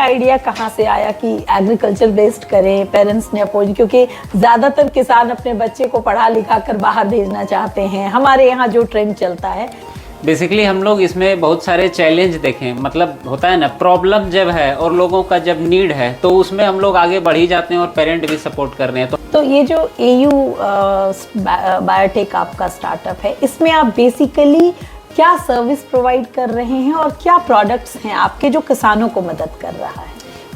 Idea कहाँ से आया कि एग्रीकल्चर बेस्ड करें? पेरेंट्स ने अपोज, क्योंकि ज़्यादातर किसान अपने बच्चे को पढ़ा लिखा कर बाहर भेजना चाहते हैं, हमारे यहाँ जो ट्रेंड चलता है। बेसिकली हम लोग इसमें बहुत सारे चैलेंज देखें, मतलब होता है ना, प्रॉब्लम जब है और लोगों का जब नीड है तो उसमें हम लोग आगे बढ़ ही जाते हैं और पेरेंट भी सपोर्ट कर रहे हैं। तो ये जो AU बायोटेक आपका स्टार्टअप है, इसमें आप बेसिकली क्या सर्विस प्रोवाइड कर रहे हैं और क्या प्रोडक्ट्स हैं आपके जो किसानों को मदद कर रहा है?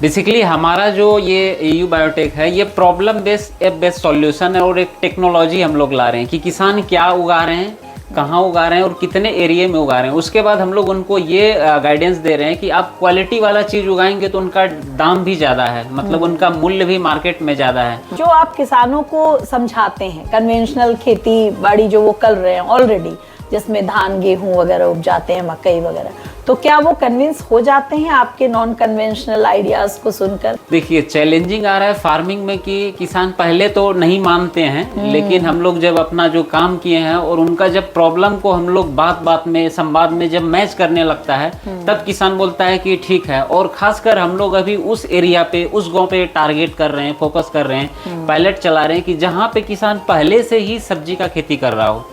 बेसिकली हमारा जो ये AU बायोटेक है, ये problem based app based solution है और एक टेक्नोलॉजी हम लोग ला रहे हैं कि किसान क्या उगा रहे हैं, कहाँ उगा रहे हैं और कितने एरिया में उगा रहे हैं। उसके बाद हम लोग उनको ये गाइडेंस दे रहे हैं कि आप क्वालिटी वाला चीज़ उगाएंगे तो उनका दाम भी ज़्यादा है, मतलब उनका मूल्य भी मार्केट में ज़्यादा है। जो आप किसानों को समझाते हैं, कन्वेंशनल खेती बाड़ी जो वो कर रहे हैं ऑलरेडी, जिसमें धान गेहूं वगैरह उपजाते हैं, मकई वगैरह, तो क्या वो कन्विंस हो जाते हैं आपके नॉन कन्वेंशनल आइडियाज़ को सुनकर? देखिए, चैलेंजिंग आ रहा है फार्मिंग में कि किसान पहले तो नहीं मानते हैं, लेकिन हम लोग जब अपना जो काम किए हैं और उनका जब प्रॉब्लम को हम लोग बात बात में, संवाद में जब मैच करने लगता है, तब किसान बोलता है कि ठीक है। और खासकर हम लोग अभी उस एरिया पे, उस गांव पे टारगेट कर रहे हैं, फोकस कर रहे हैं, पायलट चला रहे हैं कि जहाँ पे किसान पहले से ही सब्जी का खेती कर रहा हो,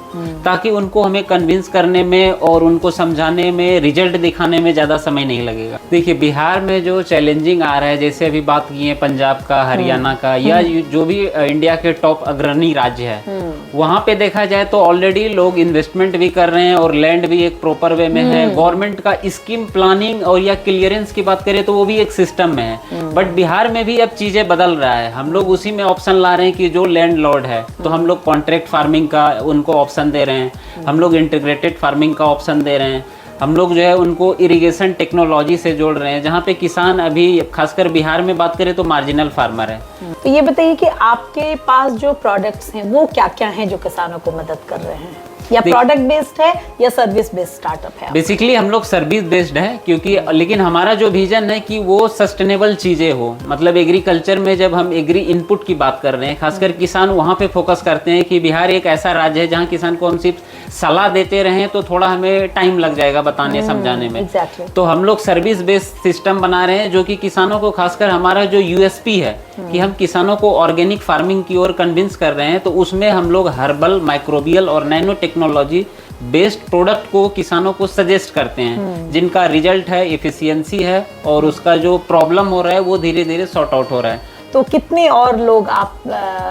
ताकि उनको हमें कन्विंस करने में और उनको समझाने में, रिजल्ट दिखाने में ज़्यादा समय नहीं लगेगा। देखिए, बिहार में जो चैलेंजिंग आ रहा है, जैसे अभी बात की है पंजाब का, हरियाणा का, या जो भी इंडिया के टॉप अग्रणी राज्य है, वहाँ पे देखा जाए तो ऑलरेडी लोग इन्वेस्टमेंट भी कर रहे हैं और लैंड भी एक प्रॉपर वे में है। गवर्नमेंट का स्कीम प्लानिंग और या क्लियरेंस की बात करें तो वो भी एक सिस्टम में है। बट बिहार में भी अब चीज़ें बदल रहा है। हम लोग उसी में ऑप्शन ला रहे हैं कि जो लैंड लॉर्ड है, तो हम लोग कॉन्ट्रैक्ट फार्मिंग का उनको ऑप्शन दे रहे हैं, हम लोग इंटीग्रेटेड फार्मिंग का ऑप्शन दे रहे हैं, हम लोग जो है उनको इरिगेशन टेक्नोलॉजी से जोड़ रहे हैं, जहाँ पे किसान अभी खासकर बिहार में बात करें तो मार्जिनल फार्मर है। तो ये बताइए कि आपके पास जो प्रोडक्ट्स हैं वो क्या क्या हैं जो किसानों को मदद कर रहे हैं, या प्रोडक्ट बेस्ड है या सर्विस बेस्ड स्टार्टअप है? बेसिकली हम लोग सर्विस बेस्ड है, क्योंकि लेकिन हमारा जो विजन है कि वो सस्टेनेबल चीज़ें हो। मतलब एग्रीकल्चर में जब हम एग्री इनपुट की बात कर रहे हैं, खासकर किसान वहाँ पे फोकस करते हैं कि बिहार एक ऐसा राज्य है जहाँ किसान को हम सिर्फ सलाह देते रहें तो थोड़ा हमें टाइम लग जाएगा बताने समझाने में। तो हम लोग सर्विस बेस्ड सिस्टम बना रहे हैं, जो कि किसानों को, खासकर हमारा जो USP है कि हम किसानों को ऑर्गेनिक फार्मिंग की ओर कन्विंस कर रहे हैं, तो उसमें हम लोग हर्बल, माइक्रोबियल और नैनो टेक्नोलॉजी बेस्ड प्रोडक्ट को किसानों को सजेस्ट करते हैं, जिनका रिजल्ट है, एफिशिएंसी है और उसका जो प्रॉब्लम हो रहा है वो धीरे धीरे सॉर्ट आउट हो रहा है। तो कितने और लोग आप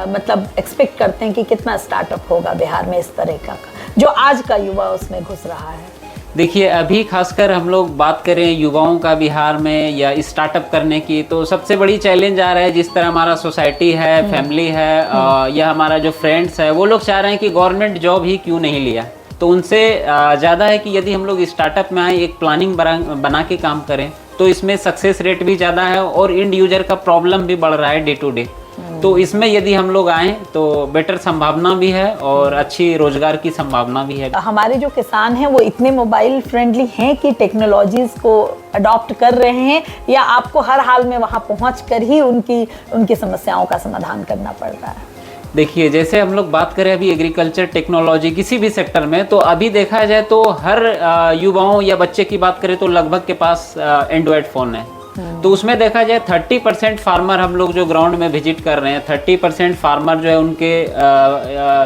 मतलब एक्सपेक्ट करते हैं कि कितना स्टार्टअप होगा बिहार में इस तरह का जो आज का युवा उसमें घुस रहा है? देखिए, अभी खासकर हम लोग बात करें युवाओं का बिहार में या स्टार्टअप करने की, तो सबसे बड़ी चैलेंज आ रहा है, जिस तरह हमारा सोसाइटी है, फैमिली है, या हमारा जो फ्रेंड्स है, वो लोग चाह रहे हैं कि गवर्नमेंट जॉब ही क्यों नहीं लिया। तो उनसे ज़्यादा है कि यदि हम लोग स्टार्टअप में आए, एक प्लानिंग बना के काम करें, तो इसमें सक्सेस रेट भी ज़्यादा है और इंड यूजर का प्रॉब्लम भी बढ़ रहा है डे टू डे। तो इसमें यदि हम लोग आए तो बेटर संभावना भी है और अच्छी रोजगार की संभावना भी है। हमारे जो किसान हैं वो इतने मोबाइल फ्रेंडली हैं कि टेक्नोलॉजीज को अडॉप्ट कर रहे हैं, या आपको हर हाल में वहां पहुंच कर ही उनकी समस्याओं का समाधान करना पड़ रहा है? देखिए, जैसे हम लोग बात करें अभी एग्रीकल्चर टेक्नोलॉजी किसी भी सेक्टर में, तो अभी देखा जाए तो हर युवाओं या बच्चे की बात करें तो लगभग के पास एंड्रॉयड फ़ोन है। तो उसमें देखा जाए 30% फार्मर हम लोग जो ग्राउंड में विजिट कर रहे हैं, 30% फार्मर जो है उनके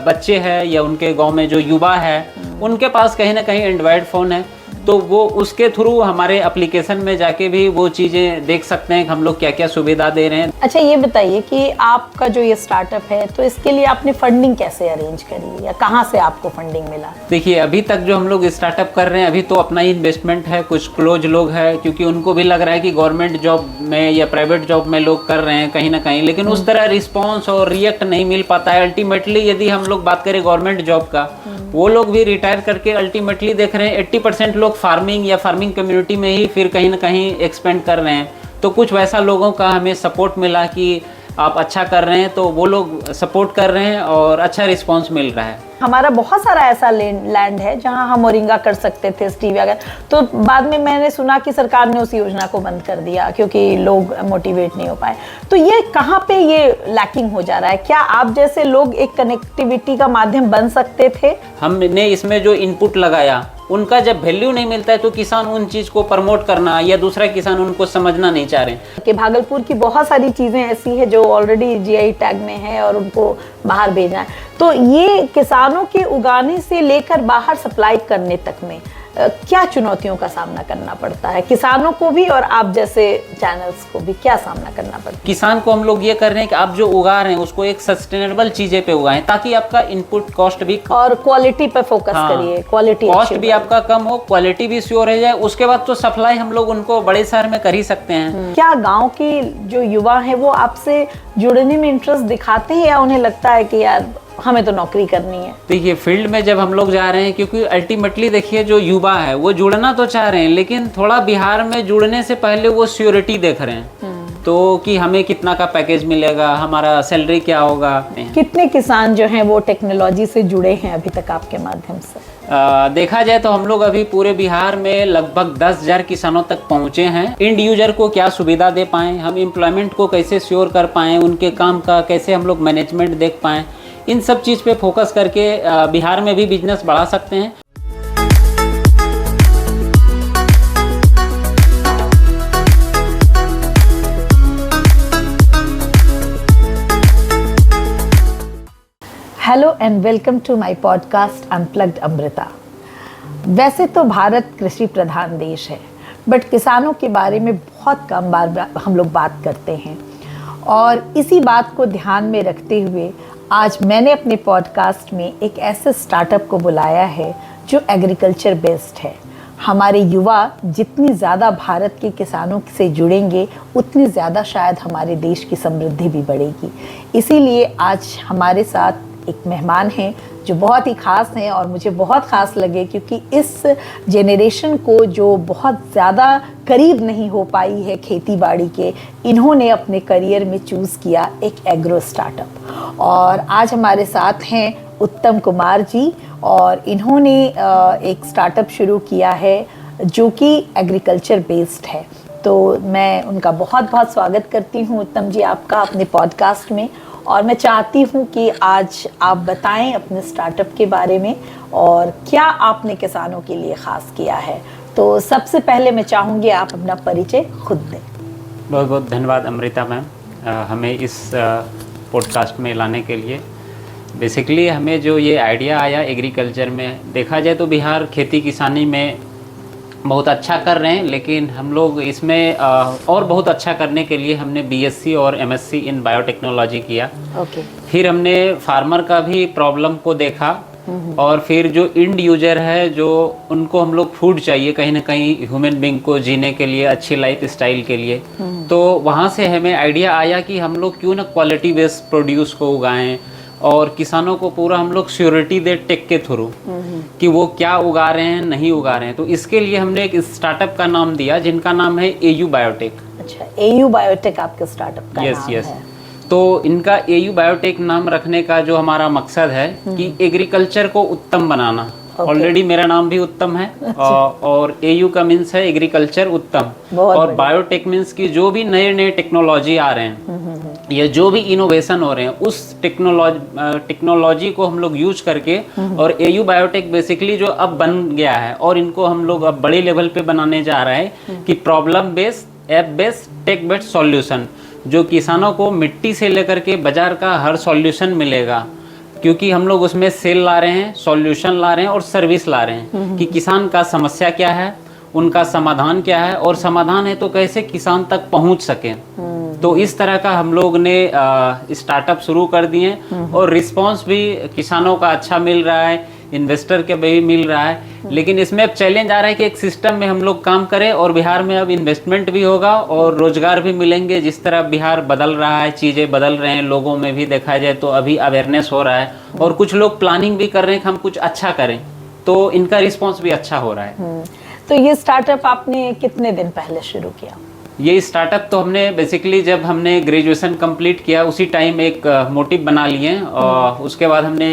बच्चे हैं या उनके गांव में जो युवा है, उनके पास कहीं ना कहीं एंड्रॉयड फ़ोन है। तो वो उसके थ्रू हमारे एप्लीकेशन में जाके भी वो चीज़ें देख सकते हैं कि हम लोग क्या क्या सुविधा दे रहे हैं। अच्छा, ये बताइए कि आपका जो ये स्टार्टअप है, तो इसके लिए आपने फंडिंग कैसे अरेंज करी या कहाँ से आपको फंडिंग मिला? देखिए, अभी तक जो हम लोग स्टार्टअप कर रहे हैं, अभी तो अपना ही इन्वेस्टमेंट है, कुछ क्लोज लोग हैं, क्योंकि उनको भी लग रहा है कि गवर्नमेंट जॉब में या प्राइवेट जॉब में लोग कर रहे हैं कहीं ना कहीं, लेकिन उस तरह रिस्पॉन्स और रिएक्ट नहीं मिल पाता है। अल्टीमेटली यदि हम लोग बात करें गवर्नमेंट जॉब का, वो लोग भी रिटायर करके अल्टीमेटली देख रहे हैं 80% लोग फार्मिंग या फार्मिंग कम्युनिटी में ही फिर कहीं ना कहीं एक्सपेंड कर रहे हैं। तो कुछ वैसा लोगों का हमें सपोर्ट मिला कि आप अच्छा कर रहे हैं, तो वो लोग सपोर्ट कर रहे हैं और अच्छा रिस्पॉन्स मिल रहा है। हमारा बहुत सारा ऐसा लैंड है जहां हम मोरिंगा कर सकते थे, स्टीविया का। तो बाद में मैंने सुना कि सरकार ने उस योजना को बंद कर दिया क्योंकि लोग मोटिवेट नहीं हो पाए। तो ये कहाँ पे ये लैकिंग हो जा रहा है? क्या आप जैसे लोग एक कनेक्टिविटी का माध्यम बन सकते थे? हमने इसमें जो इनपुट लगाया उनका जब वैल्यू नहीं मिलता है तो किसान उन चीज को प्रमोट करना या दूसरा किसान उनको समझना नहीं चाह रहे। कि भागलपुर की बहुत सारी चीजें ऐसी है जो ऑलरेडी जीआई टैग में है और उनको बाहर भेजना है। तो ये किसानों के उगाने से लेकर बाहर सप्लाई करने तक में क्या चुनौतियों का सामना करना पड़ता है किसानों को भी, और आप जैसे चैनल्स को भी क्या सामना करना पड़ता है? किसान को हम लोग ये कर रहे हैं कि आप जो उगा रहे हैं उसको एक सस्टेनेबल चीजें पे उगाएं ताकि आपका इनपुट कॉस्ट भी और क्वालिटी पे फोकस करिए। क्वालिटी कॉस्ट भी आपका कम हो, क्वालिटी भी श्योर रह जाए। उसके बाद तो सप्लाई हम लोग उनको बड़े शहर में कर ही सकते हैं। क्या गांव के जो युवा हैं वो आपसे जुड़ने में इंटरेस्ट दिखाते हैं या उन्हें लगता है कि यार हमें तो नौकरी करनी है? देखिए फील्ड में जब हम लोग जा रहे हैं, क्योंकि अल्टीमेटली देखिए जो युवा है वो जुड़ना तो चाह रहे हैं, लेकिन थोड़ा बिहार में जुड़ने से पहले वो सिक्योरिटी देख रहे हैं। तो कि हमें कितना का पैकेज मिलेगा, हमारा सैलरी क्या होगा। कितने किसान जो हैं वो टेक्नोलॉजी से जुड़े हैं अभी तक आपके माध्यम से? देखा जाए तो हम लोग अभी पूरे बिहार में लगभग 10,000 किसानों तक पहुंचे हैं। इंड यूजर को क्या सुविधा दे पाएं, हम एम्प्लॉयमेंट को कैसे श्योर कर पाएं, उनके काम का कैसे हम लोग मैनेजमेंट देख पाएं, इन सब चीज़ पे फोकस करके बिहार में भी बिजनेस बढ़ा सकते हैं। Hello and welcome to my podcast unplugged Amrita. वैसे तो भारत कृषि प्रधान देश है, बट किसानों के बारे में बहुत कम बार हम लोग बात करते हैं, और इसी बात को ध्यान में रखते हुए आज मैंने अपने पॉडकास्ट में एक ऐसे स्टार्टअप को बुलाया है जो एग्रीकल्चर बेस्ड है। हमारे युवा जितनी ज़्यादा भारत के किसानों से जुड़ेंगे उतनी ज़्यादा शायद हमारे देश की समृद्धि भी बढ़ेगी। इसीलिए आज हमारे साथ एक मेहमान हैं जो बहुत ही ख़ास हैं और मुझे बहुत ख़ास लगे, क्योंकि इस जेनरेशन को जो बहुत ज़्यादा करीब नहीं हो पाई है खेती बाड़ी के, इन्होंने अपने करियर में चूज़ किया एक एग्रो स्टार्टअप। और आज हमारे साथ हैं उत्तम कुमार जी, और इन्होंने एक स्टार्टअप शुरू किया है जो कि एग्रीकल्चर बेस्ड है। तो मैं उनका बहुत बहुत स्वागत करती हूँ उत्तम जी आपका अपने पॉडकास्ट में, और मैं चाहती हूँ कि आज आप बताएं अपने स्टार्टअप के बारे में और क्या आपने किसानों के लिए ख़ास किया है। तो सबसे पहले मैं चाहूँगी आप अपना परिचय खुद दें। बहुत बहुत धन्यवाद अमृता मैम, हमें इस पॉडकास्ट में लाने के लिए। बेसिकली हमें जो ये आइडिया आया एग्रीकल्चर में, देखा जाए तो बिहार खेती किसानी में बहुत अच्छा कर रहे हैं, लेकिन हम लोग इसमें और बहुत अच्छा करने के लिए हमने बीएससी और एमएससी इन बायोटेक्नोलॉजी किया। फिर हमने फार्मर का भी प्रॉब्लम को देखा, और फिर जो इंड यूजर है जो उनको हम लोग फूड चाहिए कहीं ना कहीं ह्यूमन बींग को जीने के लिए, अच्छी लाइफ स्टाइल के लिए, तो वहाँ से हमें आइडिया आया कि हम लोग क्यों ना क्वालिटी बेस्ड प्रोड्यूस को उगाएं और किसानों को पूरा हम लोग श्योरिटी दे टेक के थ्रू कि वो क्या उगा रहे हैं नहीं उगा रहे हैं। तो इसके लिए हमने एक स्टार्टअप का नाम दिया जिनका नाम है एयू बायोटेक। अच्छा, एयू बायोटेक आपके स्टार्टअप का नाम है। तो इनका एयू बायोटेक नाम रखने का जो हमारा मकसद है कि एग्रीकल्चर को उत्तम बनाना। ऑलरेडी मेरा नाम भी उत्तम है, और एयू का मीन्स है एग्रीकल्चर उत्तम, और बायोटेक मीन्स की जो भी नए नए टेक्नोलॉजी आ रहे हैं या जो भी इनोवेशन हो रहे हैं उस टेक्नोलॉजी को हम लोग यूज करके, और एयू बायोटेक बेसिकली जो अब बन गया है और इनको हम लोग अब बड़े लेवल पे बनाने जा रहे हैं कि problem based, app based, tech based solution, जो किसानों को मिट्टी से लेकर के बाजार का हर सॉल्यूशन मिलेगा, क्योंकि हम लोग उसमें सेल ला रहे हैं, सॉल्यूशन ला रहे हैं और सर्विस ला रहे हैं कि किसान का समस्या क्या है, उनका समाधान क्या है, और समाधान है तो कैसे किसान तक पहुंच सके। तो इस तरह का हम लोग ने स्टार्टअप शुरू कर दिए, और रिस्पांस भी किसानों का अच्छा मिल रहा है, इन्वेस्टर के भी मिल रहा है। लेकिन इसमें अब चैलेंज आ रहा है कि एक सिस्टम में हम लोग काम करें, और बिहार में अब इन्वेस्टमेंट भी होगा और रोजगार भी मिलेंगे। जिस तरह बिहार बदल रहा है, चीज़ें बदल रहे हैं, लोगों में भी देखा जाए तो अभी अवेयरनेस हो रहा है, और कुछ लोग प्लानिंग भी कर रहे हैं कि हम कुछ अच्छा करें, तो इनका रिस्पॉन्स भी अच्छा हो रहा है। तो ये स्टार्टअप आपने कितने दिन पहले शुरू किया? ये स्टार्टअप तो हमने बेसिकली जब हमने ग्रेजुएशन कंप्लीट किया उसी टाइम एक मोटिव बना लिए और उसके बाद हमने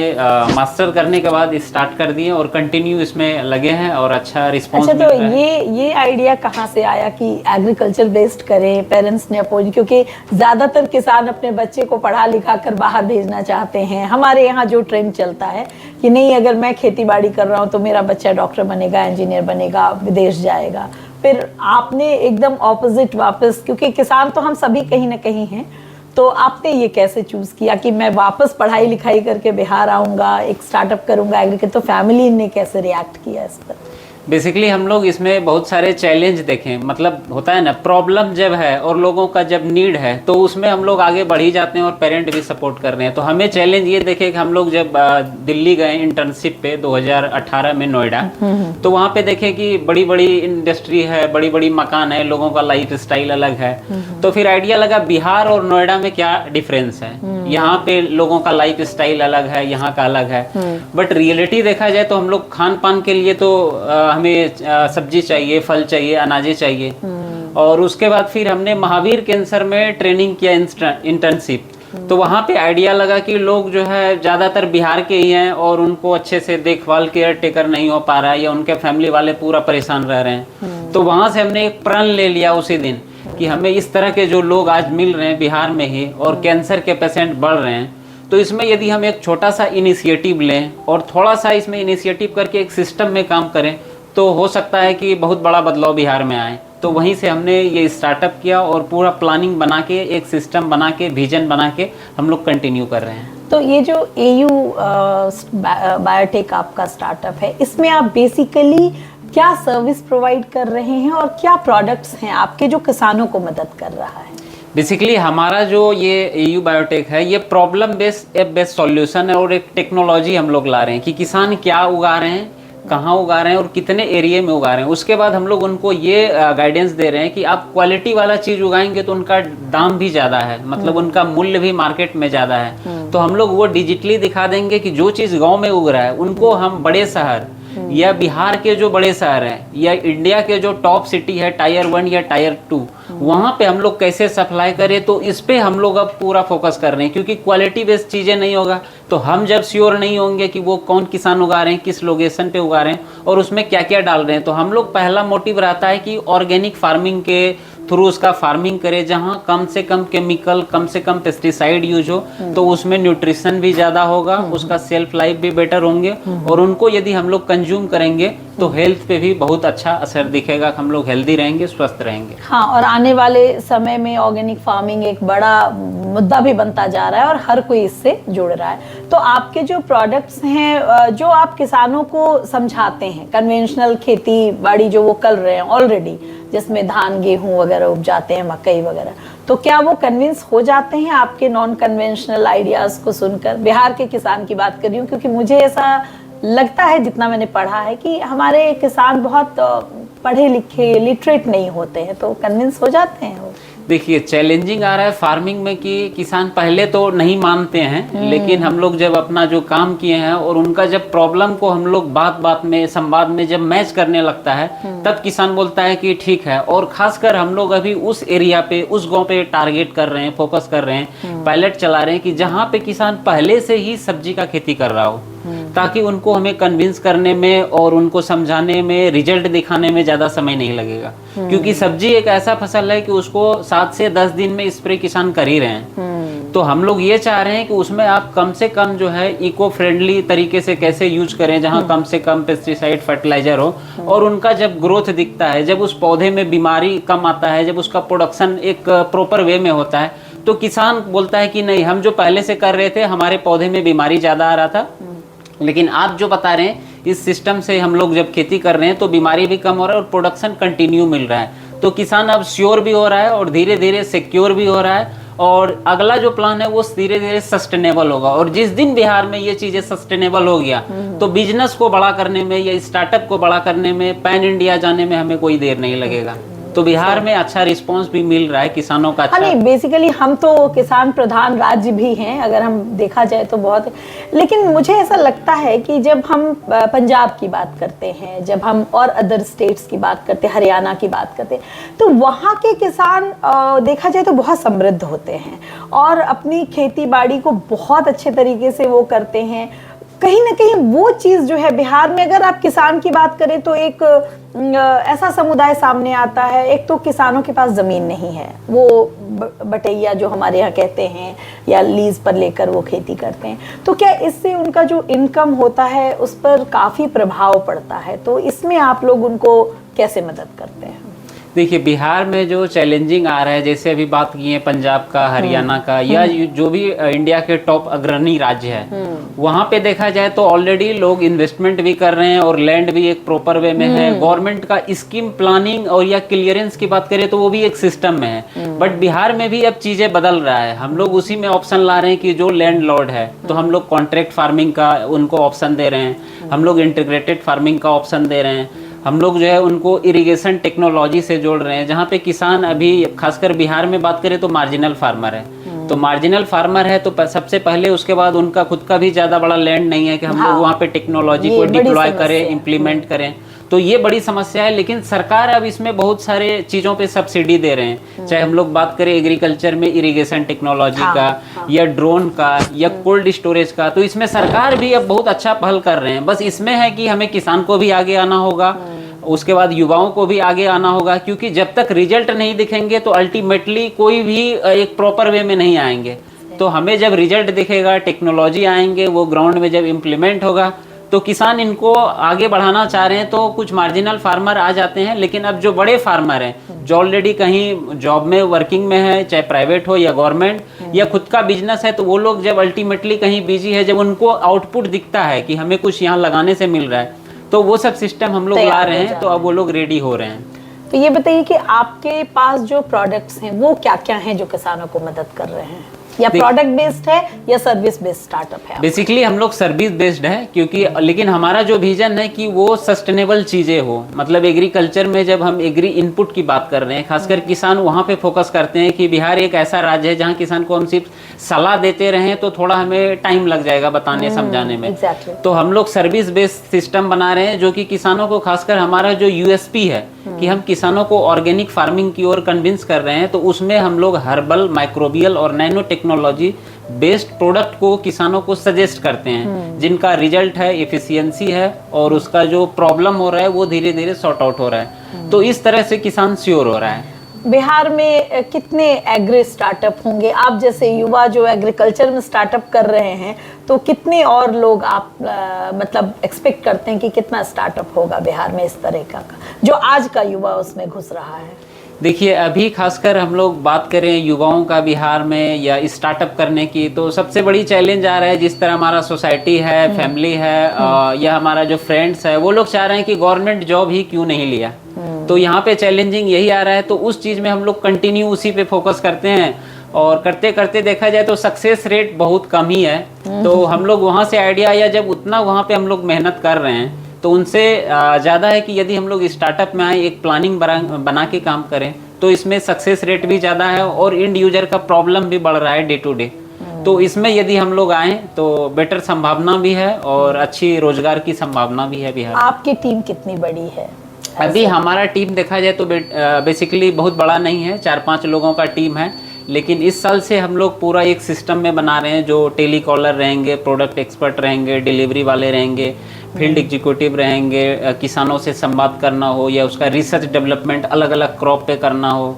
मास्टर करने के बाद स्टार्ट कर दिए और कंटिन्यू इसमें लगे हैं और अच्छा रिस्पांस अच्छा, मिल तो रहा है। ये आइडिया कहाँ से आया कि एग्रीकल्चर बेस्ड करें? पेरेंट्स ने अपोज, क्योंकि ज्यादातर किसान अपने बच्चे को पढ़ा लिखा कर बाहर भेजना चाहते हैं। हमारे यहाँ जो ट्रेंड चलता है कि नहीं, अगर मैं खेती बाड़ी कर रहा हूँ तो मेरा बच्चा डॉक्टर बनेगा, इंजीनियर बनेगा, विदेश जाएगा। फिर आपने एकदम ऑपोजिट वापस, क्योंकि किसान तो हम सभी कहीं ना कहीं हैं, तो आपने ये कैसे चूज किया कि मैं वापस पढ़ाई लिखाई करके बिहार आऊंगा, एक स्टार्टअप करूंगा एग्रीकल्चर? तो फैमिली ने कैसे रिएक्ट किया इस पर? बेसिकली हम लोग इसमें बहुत सारे चैलेंज देखें, मतलब होता है ना, प्रॉब्लम जब है और लोगों का जब नीड है तो उसमें हम लोग आगे बढ़ ही जाते हैं और पेरेंट भी सपोर्ट कर रहे हैं। तो हमें चैलेंज ये देखे कि हम लोग जब दिल्ली गए इंटर्नशिप पे 2018 में नोएडा, तो वहाँ पे देखे कि बड़ी बड़ी इंडस्ट्री है, बड़ी बड़ी मकान है, लोगों का लाइफ स्टाइल अलग है। तो फिर आइडिया लगा बिहार और नोएडा में क्या डिफरेंस है, यहाँ पे लोगों का लाइफ स्टाइल अलग है, यहाँ का अलग है। बट रियलिटी देखा जाए तो हम लोग खान पान के लिए तो हमें सब्जी चाहिए, फल चाहिए, अनाजे चाहिए। और उसके बाद फिर हमने महावीर कैंसर में ट्रेनिंग किया, इंटर्नशिप। तो वहाँ पे आइडिया लगा कि लोग जो है ज़्यादातर बिहार के ही हैं और उनको अच्छे से देखभाल, केयर टेकर नहीं हो पा रहा है या उनके फैमिली वाले पूरा परेशान रह रहे हैं। तो वहाँ से हमने एक प्रण ले लिया उसी दिन कि हमें इस तरह के जो लोग आज मिल रहे हैं बिहार में ही और कैंसर के पेशेंट बढ़ रहे हैं, तो इसमें यदि हम एक छोटा सा इनिशिएटिव लें और थोड़ा सा इसमें इनिशिएटिव करके एक सिस्टम में काम करें तो हो सकता है कि बहुत बड़ा बदलाव बिहार में आए। तो वहीं से हमने ये स्टार्टअप किया और पूरा प्लानिंग बना के, एक सिस्टम बना के, विजन बना के हम लोग कंटिन्यू कर रहे हैं। तो ये जो एयू बायोटेक आपका स्टार्टअप है, इसमें आप बेसिकली क्या सर्विस प्रोवाइड कर रहे हैं और क्या प्रोडक्ट्स हैं आपके जो किसानों को मदद कर रहा है? बेसिकली हमारा जो ये एयू बायोटेक है, ये problem based app based solution है और एक टेक्नोलॉजी हम लोग ला रहे हैं कि किसान क्या उगा रहे हैं, कहाँ उगा रहे हैं और कितने एरिया में उगा रहे हैं। उसके बाद हम लोग उनको ये गाइडेंस दे रहे हैं कि आप क्वालिटी वाला चीज़ उगाएंगे तो उनका दाम भी ज़्यादा है, मतलब उनका मूल्य भी मार्केट में ज़्यादा है। तो हम लोग वो डिजिटली दिखा देंगे कि जो चीज़ गांव में उग रहा है उनको हम बड़े शहर या बिहार के जो बड़े शहर हैं या इंडिया के जो टॉप सिटी है टायर 1 या टायर 2, वहाँ पे हम लोग कैसे सप्लाई करें। तो इस पे हम लोग अब पूरा फोकस कर रहे हैं, क्योंकि क्वालिटी बेस्ड चीज़ें नहीं होगा तो हम जब श्योर नहीं होंगे कि वो कौन किसान उगा रहे हैं, किस लोकेशन पे उगा रहे हैं और उसमें क्या क्या डाल रहे हैं। तो हम लोग पहला मोटिव रहता है कि ऑर्गेनिक फार्मिंग के थ्रू उसका फार्मिंग करें, जहाँ कम से कम केमिकल, कम से कम पेस्टिसाइड यूज हो, तो उसमें न्यूट्रिशन भी ज़्यादा होगा, उसका सेल्फ लाइफ भी बेटर होंगे और उनको यदि हम लोग कंज्यूम करेंगे तो हेल्थ पे भी बहुत अच्छा असर दिखेगा, हम लोग हेल्दी रहेंगे, स्वस्थ रहेंगे। हाँ, और आने वाले समय में ऑर्गेनिक फार्मिंग एक बड़ा मुद्दा भी बनता जा रहा है और हर कोई इससे जुड़ रहा है। तो आपके जो प्रोडक्ट्स हैं, जो आप किसानों को समझाते हैं, कन्वेंशनल खेती बाड़ी जो वो कर रहे हैं ऑलरेडी, जिसमें धान गेहूं वगैरह उपजाते हैं, मकई वगैरह, तो क्या वो कन्विंस हो जाते हैं आपके नॉन कन्वेंशनल आइडियाज को सुनकर? बिहार के किसान की बात कर रही हूँ, क्योंकि मुझे ऐसा लगता है, जितना मैंने पढ़ा है, कि हमारे किसान बहुत पढ़े लिखे, लिटरेट नहीं होते हैं, तो कन्विंस हो जाते हैं वो? देखिए, चैलेंजिंग आ रहा है फार्मिंग में कि किसान पहले तो नहीं मानते हैं, लेकिन हम लोग जब अपना जो काम किए हैं और उनका जब प्रॉब्लम को हम लोग बात बात में, संवाद में जब मैच करने लगता है, तब किसान बोलता है कि ठीक है। और खासकर हम लोग अभी उस एरिया पे, उस गांव पे टारगेट कर रहे हैं, फोकस कर रहे हैं, पायलट चला रहे हैं कि जहाँ पे किसान पहले से ही सब्जी का खेती कर रहा हो, ताकि उनको हमें कन्विंस करने में और उनको समझाने में, रिजल्ट दिखाने में ज़्यादा समय नहीं लगेगा। क्योंकि सब्जी एक ऐसा फसल है कि उसको 7 से 10 दिन में स्प्रे किसान कर ही रहे हैं। तो हम लोग ये चाह रहे हैं कि उसमें आप कम से कम जो है इको फ्रेंडली तरीके से कैसे यूज करें, जहाँ कम से कम पेस्टिसाइड, फर्टिलाइजर हो और उनका जब ग्रोथ दिखता है, जब उस पौधे में बीमारी कम आता है, जब उसका प्रोडक्शन एक प्रॉपर वे में होता है, तो किसान बोलता है कि नहीं, हम जो पहले से कर रहे थे हमारे पौधे में बीमारी ज़्यादा आ रहा था, लेकिन आप जो बता रहे हैं इस सिस्टम से हम लोग जब खेती कर रहे हैं तो बीमारी भी कम हो रहा है और प्रोडक्शन कंटिन्यू मिल रहा है। तो किसान अब श्योर भी हो रहा है और धीरे धीरे सिक्योर भी हो रहा है और अगला जो प्लान है वो धीरे धीरे सस्टेनेबल होगा। और जिस दिन बिहार में ये चीज़ें सस्टेनेबल हो गया तो बिजनेस को बड़ा करने में या स्टार्टअप को बड़ा करने में, पैन इंडिया जाने में हमें कोई देर नहीं लगेगा। तो बिहार में अच्छा रिस्पांस भी मिल रहा है, किसानों का हाँ अच्छा। नहीं, बेसिकली हम तो किसान प्रधान राज्य भी हैं अगर हम देखा जाए तो बहुत। लेकिन मुझे ऐसा लगता है कि जब हम पंजाब की बात करते हैं, जब हम और अदर स्टेट्स की बात करते हैं, हरियाणा की बात करते हैं, तो वहाँ के किसान देखा जाए तो बहुत समृद्ध होते हैं और अपनी खेती बाड़ी को बहुत अच्छे तरीके से वो करते हैं। कहीं ना कहीं वो चीज़ जो है बिहार में, अगर आप किसान की बात करें तो एक ऐसा समुदाय सामने आता है। एक तो किसानों के पास ज़मीन नहीं है, वो बटैया जो हमारे यहाँ कहते हैं या लीज पर लेकर वो खेती करते हैं, तो क्या इससे उनका जो इनकम होता है उस पर काफ़ी प्रभाव पड़ता है? तो इसमें आप लोग उनको कैसे मदद करते हैं? देखिए, बिहार में जो चैलेंजिंग आ रहा है, जैसे अभी बात की है पंजाब का, हरियाणा का, या जो भी इंडिया के टॉप अग्रणी राज्य है, वहाँ पे देखा जाए तो ऑलरेडी लोग इन्वेस्टमेंट भी कर रहे हैं और लैंड भी एक प्रॉपर वे में है। गवर्नमेंट का स्कीम प्लानिंग और या क्लियरेंस की बात करें तो वो भी एक सिस्टम में है। बट बिहार में भी अब चीज़ें बदल रहा है। हम लोग उसी में ऑप्शन ला रहे हैं कि जो लैंड लॉर्ड है तो हम लोग कॉन्ट्रैक्ट फार्मिंग का उनको ऑप्शन दे रहे हैं, हम लोग इंटीग्रेटेड फार्मिंग का ऑप्शन दे रहे हैं, हम लोग जो है उनको इरिगेशन टेक्नोलॉजी से जोड़ रहे हैं। जहाँ पे किसान अभी खासकर बिहार में बात करें तो मार्जिनल फार्मर है, तो मार्जिनल फार्मर है तो सबसे पहले उसके बाद उनका खुद का भी ज़्यादा बड़ा लैंड नहीं है कि हम लोग वहाँ पे टेक्नोलॉजी को डिप्लॉय करें, इम्प्लीमेंट करें। तो ये बड़ी समस्या है। लेकिन सरकार अब इसमें बहुत सारे चीज़ों पे सब्सिडी दे रहे हैं, चाहे हम लोग बात करें एग्रीकल्चर में इरिगेशन टेक्नोलॉजी का या ड्रोन का या कोल्ड स्टोरेज का, तो इसमें सरकार भी अब बहुत अच्छा पहल कर रहे हैं। बस इसमें है कि हमें किसान को भी आगे आना होगा, उसके बाद युवाओं को भी आगे आना होगा, क्योंकि जब तक रिजल्ट नहीं दिखेंगे तो अल्टीमेटली कोई भी एक प्रॉपर वे में नहीं आएंगे। तो हमें जब रिजल्ट दिखेगा, टेक्नोलॉजी आएंगे, वो ग्राउंड में जब इम्प्लीमेंट होगा तो किसान इनको आगे बढ़ाना चाह रहे हैं। तो कुछ मार्जिनल फार्मर आ जाते हैं, लेकिन अब जो बड़े फार्मर हैं जो ऑलरेडी कहीं जॉब में वर्किंग में है, चाहे प्राइवेट हो या गवर्नमेंट या खुद का बिजनेस है, तो वो लोग जब अल्टीमेटली कहीं बिजी है, जब उनको आउटपुट दिखता है कि हमें कुछ यहाँ लगाने से मिल रहा है, तो वो सब सिस्टम हम लोग ला रहे हैं। तो अब वो लोग रेडी हो रहे हैं। तो ये बताइए कि आपके पास जो प्रोडक्ट्स हैं वो क्या क्या हैं जो किसानों को मदद कर रहे हैं? या प्रोडक्ट बेस्ड है या सर्विस बेस्ड स्टार्टअप है? बेसिकली हम लोग सर्विस बेस्ड है, क्योंकि लेकिन हमारा जो विजन है कि वो सस्टेनेबल चीजें हो। मतलब एग्रीकल्चर में जब हम एग्री इनपुट की बात कर रहे हैं, खासकर किसान वहाँ पे फोकस करते हैं कि बिहार एक ऐसा राज्य है जहाँ किसान को हम सिर्फ सलाह देते रहें तो थोड़ा हमें टाइम लग जाएगा बताने समझाने में। तो हम लोग सर्विस बेस्ड सिस्टम बना रहे हैं जो कि किसानों को, खासकर हमारा जो यूएसपी है कि हम किसानों को ऑर्गेनिक फार्मिंग की ओर कन्विंस कर रहे हैं, तो उसमें हम लोग हर्बल, माइक्रोबियल और नैनो टेक्नोलॉजी बेस्ड प्रोडक्ट को किसानों को सजेस्ट करते हैं, जिनका रिजल्ट है, एफिशिएंसी है और उसका जो प्रॉब्लम हो रहा है वो धीरे धीरे सॉर्ट आउट हो रहा है। तो इस तरह से किसान श्योर हो रहा है। बिहार में कितने एग्री स्टार्टअप होंगे? आप जैसे युवा जो एग्रीकल्चर में स्टार्टअप कर रहे हैं, तो कितने और लोग आप मतलब एक्सपेक्ट करते हैं कि कितना स्टार्टअप होगा बिहार में इस तरह का जो आज का युवा उसमें घुस रहा है? देखिए, अभी खासकर हम लोग बात करें युवाओं का बिहार में या स्टार्टअप करने की, तो सबसे बड़ी चैलेंज आ रहा है जिस तरह हमारा सोसाइटी है, फैमिली है या हमारा जो फ्रेंड्स है, वो लोग चाह रहे हैं कि गवर्नमेंट जॉब ही क्यों नहीं लिया। तो यहाँ पे चैलेंजिंग यही आ रहा है। तो उस चीज़ में हम लोग कंटिन्यू उसी पे फोकस करते हैं और करते करते देखा जाए तो सक्सेस रेट बहुत कम ही है। तो हम लोग वहाँ से आइडिया, या जब उतना वहाँ पे हम लोग मेहनत कर रहे हैं तो उनसे ज़्यादा है कि यदि हम लोग स्टार्टअप में आए, एक प्लानिंग बना के काम करें, तो इसमें सक्सेस रेट भी ज़्यादा है और इंड यूजर का प्रॉब्लम भी बढ़ रहा है डे टू डे। तो इसमें यदि हम लोग आए तो बेटर संभावना भी है और अच्छी रोजगार की संभावना भी है बिहार। आपकी टीम कितनी बड़ी है? अभी हमारा टीम देखा जाए तो बेसिकली बहुत बड़ा नहीं है, 4-5 लोगों का टीम है। लेकिन इस साल से हम लोग पूरा एक सिस्टम में बना रहे हैं, जो टेली कॉलर रहेंगे, प्रोडक्ट एक्सपर्ट रहेंगे, डिलीवरी वाले रहेंगे, फील्ड एग्जीक्यूटिव रहेंगे, किसानों से संवाद करना हो या उसका रिसर्च डेवलपमेंट अलग अलग क्रॉप पे करना हो।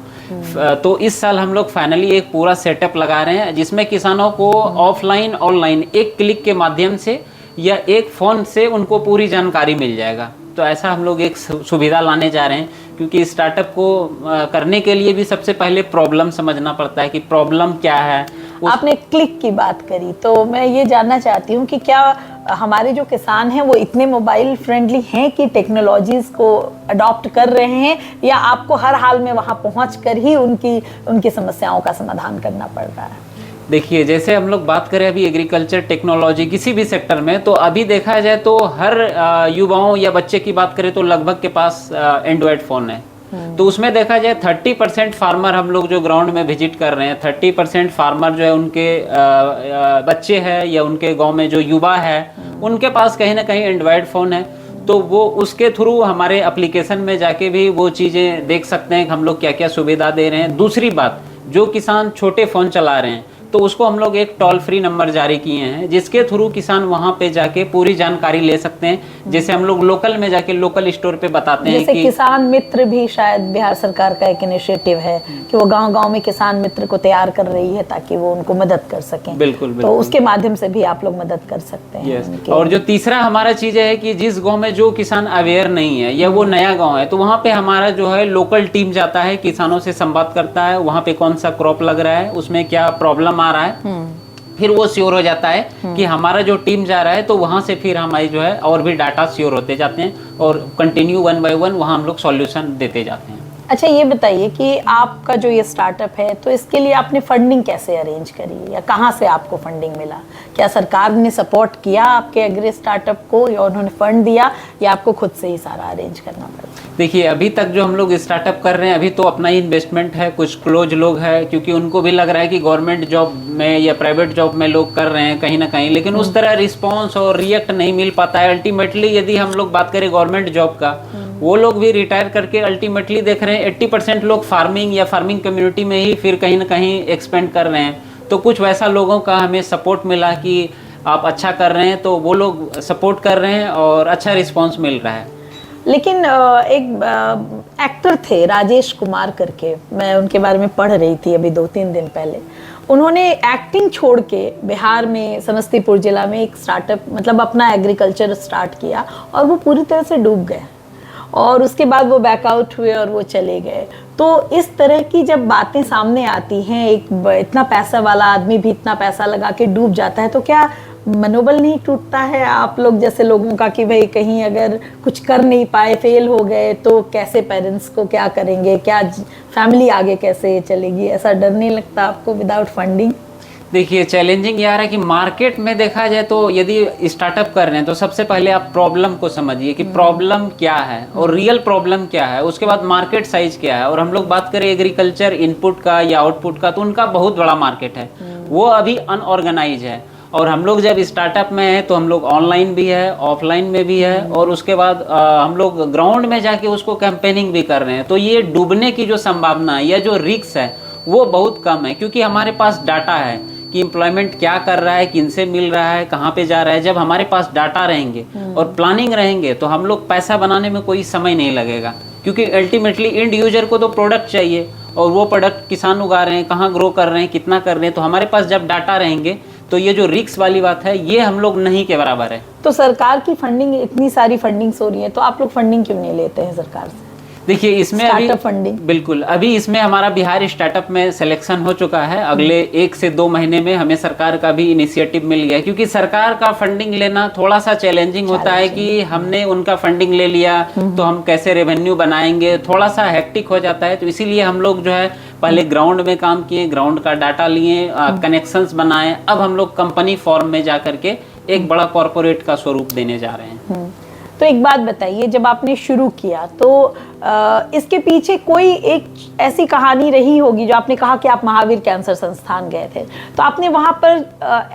तो इस साल हम लोग फाइनली एक पूरा सेटअप लगा रहे हैं जिसमें किसानों को ऑफलाइन ऑनलाइन एक क्लिक के माध्यम से या एक फ़ोन से उनको पूरी जानकारी मिल जाएगा। तो ऐसा हम लोग एक सुविधा लाने जा रहे हैं, क्योंकि स्टार्टअप को करने के लिए भी सबसे पहले प्रॉब्लम समझना पड़ता है कि प्रॉब्लम क्या है। आपने क्लिक की बात करी तो मैं ये जानना चाहती हूँ कि क्या हमारे जो किसान हैं वो इतने मोबाइल फ्रेंडली हैं कि टेक्नोलॉजीज को अडॉप्ट कर रहे हैं, या आपको हर हाल में वहाँ पहुँच कर ही उनकी समस्याओं का समाधान करना पड़ रहा है? देखिए, जैसे हम लोग बात करें अभी एग्रीकल्चर टेक्नोलॉजी किसी भी सेक्टर में, तो अभी देखा जाए तो हर युवाओं या बच्चे की बात करें तो लगभग के पास एंड्रॉयड फ़ोन है। तो उसमें देखा जाए 30% फार्मर हम लोग जो ग्राउंड में विजिट कर रहे हैं, 30% फार्मर जो है उनके बच्चे हैं या उनके गांव में जो युवा है उनके पास कहीं ना कहीं एंड्रॉयड फ़ोन है। तो वो उसके थ्रू हमारे एप्लीकेशन में जाके भी वो चीज़ें देख सकते हैं कि हम लोग क्या क्या सुविधा दे रहे हैं। दूसरी बात, जो किसान छोटे फ़ोन चला रहे हैं तो उसको हम लोग एक टोल फ्री नंबर जारी किए हैं जिसके थ्रू किसान वहां पे जाके पूरी जानकारी ले सकते हैं। जैसे हम लोग लोकल में जाके लोकल स्टोर पे बताते हैं जैसे कि किसान मित्र भी शायद बिहार सरकार का एक इनिशिएटिव है कि वो गांव-गांव में किसान मित्र को तैयार कर रही है ताकि वो उनको मदद कर सकें। बिल्कुल तो बिल्कुल उसके माध्यम से भी आप लोग मदद कर सकते हैं उनके। और जो तीसरा हमारा चीज है कि जिस गांव में जो किसान अवेयर नहीं है या वो नया गांव है तो वहाँ पे हमारा जो है लोकल टीम जाता है, किसानों से संवाद करता है, वहाँ पे कौन सा क्रॉप लग रहा है, उसमें क्या प्रॉब्लम आ रहा है, फिर वो श्योर हो जाता है कि हमारा जो टीम जा रहा है तो वहाँ से फिर हमारी जो है और भी डाटा श्योर होते जाते हैं और कंटिन्यू 1 बाय 1 वहाँ हम लोग सॉल्यूशन देते जाते हैं। अच्छा, ये बताइए कि आपका जो ये स्टार्टअप है तो इसके लिए आपने फंडिंग कैसे अरेंज करी या कहाँ से आपको फंडिंग मिला? क्या सरकार ने सपोर्ट किया आपके एग्री स्टार्टअप को या उन्होंने फंड दिया या आपको खुद से ही सारा अरेंज करना पड़ा? देखिए, अभी तक जो हम लोग स्टार्टअप कर रहे हैं अभी तो अपना ही इन्वेस्टमेंट है, कुछ क्लोज लोग हैं क्योंकि उनको भी लग रहा है कि गवर्नमेंट जॉब में या प्राइवेट जॉब में लोग कर रहे हैं कहीं ना कहीं, लेकिन उस तरह रिस्पॉन्स और रिएक्ट नहीं मिल पाता है। अल्टीमेटली यदि हम लोग बात करें गवर्नमेंट जॉब का, वो लोग भी रिटायर करके अल्टीमेटली देख रहे हैं 80% लोग फार्मिंग या फार्मिंग कम्युनिटी में ही फिर कहीं ना कहीं एक्सपेंड कर रहे हैं। तो कुछ वैसा लोगों का हमें सपोर्ट मिला कि आप अच्छा कर रहे हैं, तो वो लोग सपोर्ट कर रहे हैं और अच्छा रिस्पॉन्स मिल रहा है। लेकिन एक एक्टर थे राजेश कुमार करके, मैं उनके बारे में पढ़ रही थी अभी 2-3 दिन पहले। उन्होंने एक्टिंग छोड़ के बिहार में समस्तीपुर जिला में एक स्टार्टअप मतलब अपना एग्रीकल्चर स्टार्ट किया और वो पूरी तरह से डूब गए और उसके बाद वो बैकआउट हुए और वो चले गए। तो इस तरह की जब बातें सामने आती हैं, एक इतना पैसा वाला आदमी भी इतना पैसा लगा के डूब जाता है, तो क्या मनोबल नहीं टूटता है आप लोग जैसे लोगों का कि भाई कहीं अगर कुछ कर नहीं पाए, फेल हो गए तो कैसे पेरेंट्स को क्या करेंगे, क्या फैमिली आगे कैसे चलेगी? ऐसा डर नहीं लगता आपको विदाउट फंडिंग? देखिए, चैलेंजिंग ये आ रहा है कि मार्केट में देखा जाए तो यदि स्टार्टअप कर रहे हैं तो सबसे पहले आप प्रॉब्लम को समझिए कि प्रॉब्लम क्या है और रियल प्रॉब्लम क्या है, उसके बाद मार्केट साइज क्या है। और हम लोग बात करें एग्रीकल्चर इनपुट का या आउटपुट का, तो उनका बहुत बड़ा मार्केट है, वो अभी अनऑर्गेनाइज है। और हम लोग जब स्टार्टअप में हैं तो हम लोग ऑनलाइन भी है, ऑफलाइन में भी है, और उसके बाद हम लोग ग्राउंड में जाके उसको कैंपेनिंग भी कर रहे हैं। तो ये डूबने की जो संभावना है या जो रिस्क है वो बहुत कम है, क्योंकि हमारे पास डाटा है कि एम्प्लॉयमेंट क्या कर रहा है, किन से मिल रहा है, कहाँ पे जा रहा है। जब हमारे पास डाटा रहेंगे और प्लानिंग रहेंगे तो हम लोग पैसा बनाने में कोई समय नहीं लगेगा, क्योंकि अल्टीमेटली एंड यूजर को तो प्रोडक्ट चाहिए और वो प्रोडक्ट किसान उगा रहे हैं, कहाँ ग्रो कर रहे हैं, कितना कर रहे हैं। तो हमारे पास जब डाटा रहेंगे तो ये जो रिस्क वाली बात है ये हम लोग नहीं के बराबर है। तो सरकार की फंडिंग, इतनी सारी फंडिंग्स हो रही है, तो आप लोग फंडिंग क्यों नहीं लेते हैं सरकार से? देखिए, इसमें अभी फंडिंग बिल्कुल अभी इसमें हमारा बिहार स्टार्टअप में सिलेक्शन हो चुका है। अगले 1 से 2 महीने में हमें सरकार का भी इनिशिएटिव मिल गया, क्योंकि सरकार का फंडिंग लेना थोड़ा सा चैलेंजिंग होता है कि हमने उनका फंडिंग ले लिया तो हम कैसे रेवेन्यू बनाएंगे, थोड़ा सा हेक्टिक हो जाता है। तो इसीलिए हम लोग जो है पहले ग्राउंड में काम किए, ग्राउंड का डाटा लिए, कनेक्शंस बनाए, अब हम लोग कंपनी फॉर्म में जा करके एक बड़ा कॉर्पोरेट का स्वरूप देने जा रहे हैं। तो एक बात बताइए, जब आपने शुरू किया तो इसके पीछे कोई एक ऐसी कहानी रही होगी, जो आपने कहा कि आप महावीर कैंसर संस्थान गए थे, तो आपने वहाँ पर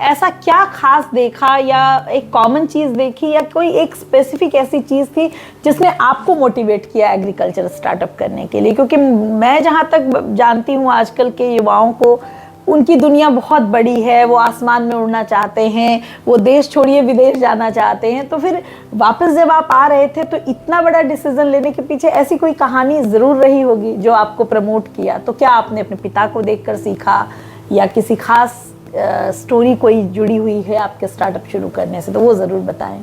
ऐसा क्या खास देखा या एक कॉमन चीज़ देखी या कोई एक स्पेसिफिक ऐसी चीज़ थी जिसने आपको मोटिवेट किया एग्रीकल्चर स्टार्टअप करने के लिए? क्योंकि मैं जहाँ तक जानती हूँ आजकल के युवाओं को उनकी दुनिया बहुत बड़ी है, वो आसमान में उड़ना चाहते हैं, वो देश छोड़िए विदेश जाना चाहते हैं। तो फिर वापस जब आप आ रहे थे तो इतना बड़ा डिसीजन लेने के पीछे ऐसी कोई कहानी ज़रूर रही होगी जो आपको प्रमोट किया। तो क्या आपने अपने पिता को देखकर सीखा या किसी खास स्टोरी कोई जुड़ी हुई है आपके स्टार्टअप शुरू करने से, तो वो ज़रूर बताएं।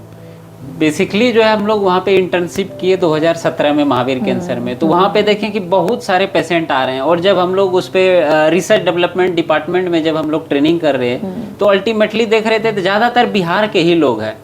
बेसिकली जो है हम लोग वहाँ पे इंटर्नशिप किए 2017 में महावीर कैंसर में। तो वहाँ पे देखें कि बहुत सारे पेशेंट आ रहे हैं, और जब हम लोग उस पे रिसर्च डेवलपमेंट डिपार्टमेंट में जब हम लोग ट्रेनिंग कर रहे हैं तो अल्टीमेटली देख रहे थे तो ज़्यादातर बिहार के ही लोग हैं।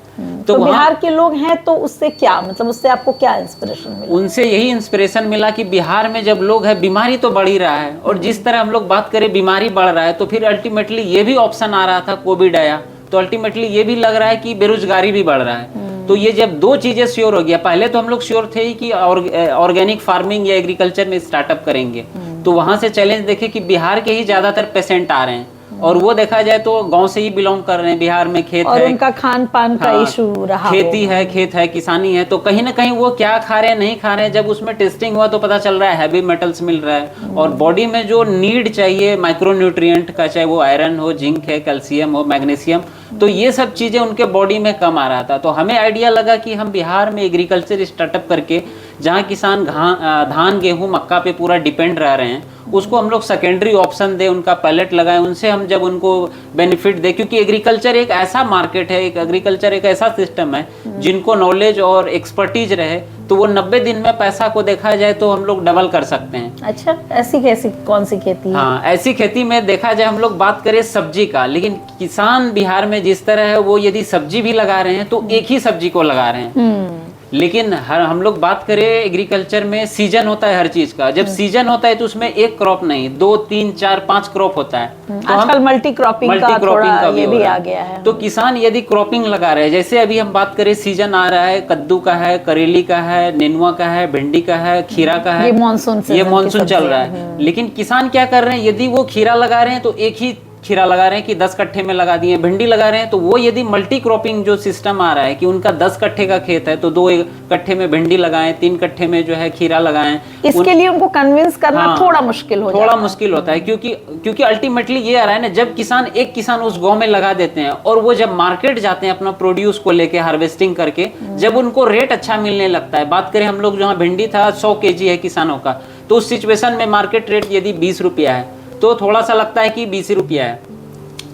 तो बिहार के लोग हैं, तो उससे क्या मतलब, उससे आपको क्या इंस्पिरेशन मिला? उनसे यही इंस्पिरेशन मिला कि बिहार में जब लोग हैं, बीमारी तो बढ़ ही रहा है, और जिस तरह हम लोग बात करें बीमारी बढ़ रहा है तो फिर अल्टीमेटली ये भी ऑप्शन आ रहा था, कोविड आया तो अल्टीमेटली ये भी लग रहा है कि बेरोजगारी भी बढ़ रहा है। तो ये जब दो चीजें श्योर हो गया, पहले तो हम लोग श्योर थे ही कि ऑर्गेनिक फार्मिंग या एग्रीकल्चर में स्टार्टअप करेंगे, तो वहां से चैलेंज देखे कि बिहार के ही ज्यादातर पेशेंट आ रहे हैं, और वो देखा जाए तो गांव से ही बिलोंग कर रहे हैं, बिहार में खेत और है, उनका खान पान का इशू रहा, खेती है, खेत है, किसानी है, तो कहीं ना कहीं वो क्या खा रहे हैं नहीं खा रहे हैं, जब उसमें टेस्टिंग हुआ तो पता चल रहा है हैवी मेटल्स मिल रहा है, और बॉडी में जो नीड चाहिए माइक्रोन्यूट्रिएंट का, चाहे वो आयरन हो, जिंक है, कैल्शियम हो, मैग्नीशियम, तो ये सब चीजें उनके बॉडी में कम आ रहा था। तो हमें आइडिया लगा कि हम बिहार में एग्रीकल्चर स्टार्टअप करके, जहाँ किसान धान, गेहूं, मक्का पे पूरा डिपेंड रह रहे हैं, उसको हम लोग सेकेंडरी ऑप्शन दे, उनका पैलेट लगाए, उनसे हम जब उनको बेनिफिट दे, क्योंकि एग्रीकल्चर एक ऐसा मार्केट है, एग्रीकल्चर एक ऐसा सिस्टम है जिनको नॉलेज और एक्सपर्टीज रहे तो वो 90 दिन में पैसा को देखा जाए तो हम लोग डबल कर सकते हैं। अच्छा, ऐसी कैसी कौन सी खेती है? हाँ, ऐसी खेती में देखा जाए, हम लोग बात करें सब्जी का, लेकिन किसान बिहार में जिस तरह है वो यदि सब्जी भी लगा रहे हैं तो एक ही सब्जी को लगा रहे हैं, लेकिन हम लोग बात करें एग्रीकल्चर में सीजन होता है हर चीज का, जब सीजन होता है तो उसमें एक क्रॉप नहीं, 2, 3, 4, 5 क्रॉप होता है, तो आजकल मल्टी क्रॉपिंग का ये भी आ गया है। तो किसान यदि क्रॉपिंग लगा रहे हैं, जैसे अभी हम बात करें सीजन आ रहा है, कद्दू का है, करेली का है, नेनुआ का है, भिंडी का है, खीरा का है, ये मानसून चल रहा है, लेकिन किसान क्या कर रहे हैं, यदि वो खीरा लगा रहे हैं तो एक ही खीरा लगा रहे हैं कि 10 कट्ठे में लगा दिए, भिंडी लगा रहे हैं तो वो यदि मल्टी क्रॉपिंग जो सिस्टम आ रहा है कि उनका 10 कट्ठे का खेत है तो 2 कट्ठे में भिंडी लगाएं, 3 कट्ठे में जो है खीरा लगाएं, इसके लिए उनको कन्विंस करना थोड़ा मुश्किल होता है, क्योंकि अल्टीमेटली ये आ रहा है ना, जब एक किसान उस गांव में लगा देते हैं और वो जब मार्केट जाते हैं अपना प्रोड्यूस को लेके हार्वेस्टिंग करके, जब उनको रेट अच्छा मिलने लगता है, बात करें हम लोग जहाँ भिंडी था 100 kg है किसानों का, तो उस सिचुएशन में मार्केट रेट यदि 20 रुपया है तो थोड़ा सा लगता है कि 20 रुपया है,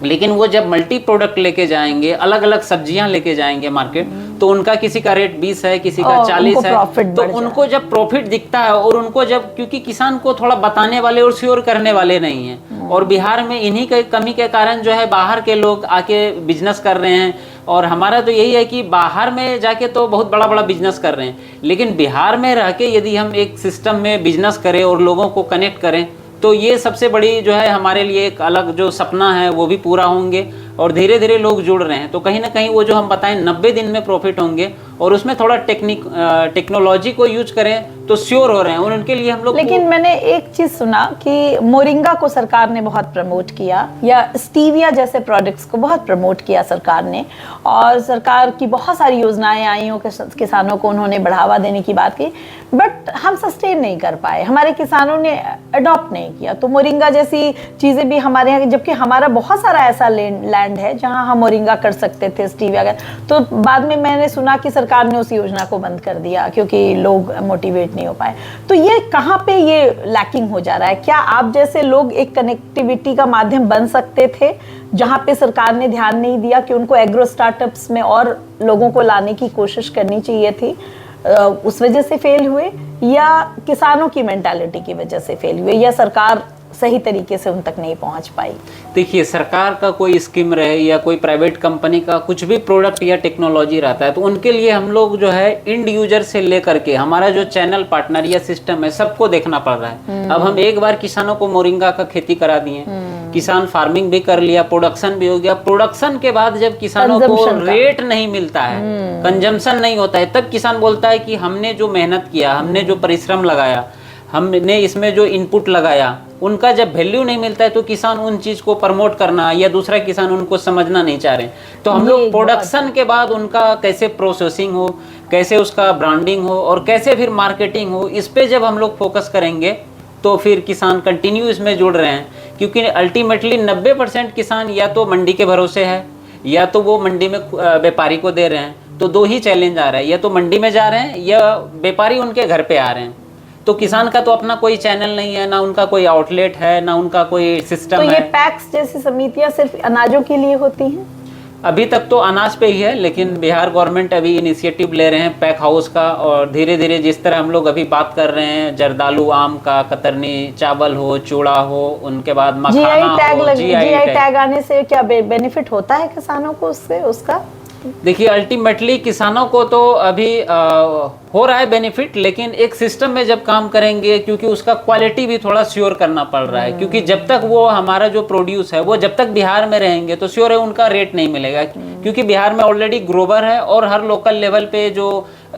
लेकिन वो जब मल्टी प्रोडक्ट लेके जाएंगे, अलग अलग सब्जियां लेके जाएंगे मार्केट, तो उनका किसी का रेट 20 है, किसी का 40 है, तो उनको जब प्रॉफिट दिखता है, और उनको जब, क्योंकि किसान को थोड़ा बताने वाले और श्योर करने वाले नहीं हैं, और बिहार में इन्हीं के कमी के कारण जो है बाहर के लोग आके बिजनेस कर रहे हैं, और हमारा तो यही है कि बाहर में जाके तो बहुत बड़ा बड़ा बिजनेस कर रहे हैं, लेकिन बिहार में रह के यदि हम एक सिस्टम में बिजनेस करें और लोगों को कनेक्ट करें तो ये सबसे बड़ी जो है हमारे लिए एक अलग जो सपना है वो भी पूरा होंगे, और धीरे धीरे लोग जुड़ रहे हैं, तो कहीं ना कहीं वो जो हम बताएं 90 दिन में प्रॉफिट होंगे, और उसमें थोड़ा टेक्नोलॉजी को यूज करें तो श्योर हो रहे हैं, और उनके लिए हम लोग। लेकिन मैंने एक चीज सुना कि मोरिंगा को सरकार ने बहुत प्रमोट किया, या स्टीविया जैसे प्रोडक्ट्स को बहुत प्रमोट किया सरकार ने, और सरकार की बहुत सारी योजनाएं आई हो, किसानों को उन्होंने बढ़ावा देने की बात की, बट हम सस्टेन नहीं कर पाए, हमारे किसानों ने अडॉप्ट नहीं किया। तो मोरिंगा जैसी चीजें भी हमारे यहाँ, जबकि हमारा बहुत सारा ऐसा लैंड है जहाँ हम मोरिंगा कर सकते थे, स्टीविया का, तो बाद में मैंने सुना कि सरकार ने उस योजना को बंद कर दिया क्योंकि लोग मोटिवेट नहीं हो पाए। तो ये कहाँ पे ये लैकिंग हो जा रहा है? क्या आप जैसे लोग एक कनेक्टिविटी का माध्यम बन सकते थे जहाँ पे सरकार ने ध्यान नहीं दिया कि उनको एग्रो स्टार्टअप्स में और लोगों को लाने की कोशिश करनी चाहिए थी, उस वजह से फेल हुए, या किसानों की मेंटालिटी की वजह से फेल हुए, या सरकार सही तरीके से उन तक नहीं पहुंच पाई? देखिए, सरकार का कोई स्कीम रहे या कोई प्राइवेट कंपनी का कुछ भी प्रोडक्ट या टेक्नोलॉजी रहता है तो उनके लिए हम लोग जो है इंड यूजर से लेकर के हमारा जो चैनल पार्टनर या सिस्टम है सबको देखना पड़ रहा है। अब हम एक बार किसानों को मोरिंगा का खेती करा दिए, किसान फार्मिंग भी कर लिया, प्रोडक्शन भी हो गया, प्रोडक्शन के बाद जब किसानों को रेट नहीं मिलता है, कंजम्पशन नहीं होता है, तब किसान बोलता है कि हमने जो मेहनत किया, हमने जो परिश्रम लगाया, हमने इसमें जो इनपुट लगाया, उनका जब वैल्यू नहीं मिलता है तो किसान उन चीज को प्रमोट करना या दूसरा किसान उनको समझना नहीं चाह रहे। तो हम लोग प्रोडक्शन के बाद उनका कैसे प्रोसेसिंग हो, कैसे उसका ब्रांडिंग हो और कैसे फिर मार्केटिंग हो, इस पे जब हम लोग फोकस करेंगे तो फिर किसान कंटिन्यू इसमें जुड़ रहे हैं, क्योंकि अल्टीमेटली 90% किसान या तो मंडी के भरोसे है या तो वो मंडी में व्यापारी को दे रहे हैं। तो दो ही चैलेंज आ रहा है, या तो मंडी में जा रहे हैं या व्यापारी उनके घर पे आ रहे हैं। तो किसान का तो अपना कोई चैनल नहीं है, ना उनका कोई आउटलेट है, ना उनका कोई सिस्टम है। तो ये पैक्स जैसी समितियां सिर्फ अनाजों के लिए होती हैं? अभी तक तो अनाज पे ही है, लेकिन बिहार गवर्नमेंट अभी इनिशिएटिव ले रहे हैं पैक हाउस का, और धीरे धीरे जिस तरह हम लोग अभी बात कर रहे हैं जर्दालू आम का, कतरनी चावल हो, चूड़ा हो, उनके बाद मखाना हो, जीआई टैग आने से क्या बेनिफिट होता है किसानों को उससे? उसका देखिए अल्टीमेटली किसानों को तो अभी हो रहा है बेनिफिट, लेकिन एक सिस्टम में जब काम करेंगे, क्योंकि उसका क्वालिटी भी थोड़ा श्योर करना पड़ रहा है, क्योंकि जब तक वो हमारा जो प्रोड्यूस है वो जब तक बिहार में रहेंगे तो श्योर है उनका रेट नहीं मिलेगा, क्योंकि बिहार में ऑलरेडी ग्रोवर है और हर लोकल लेवल पे जो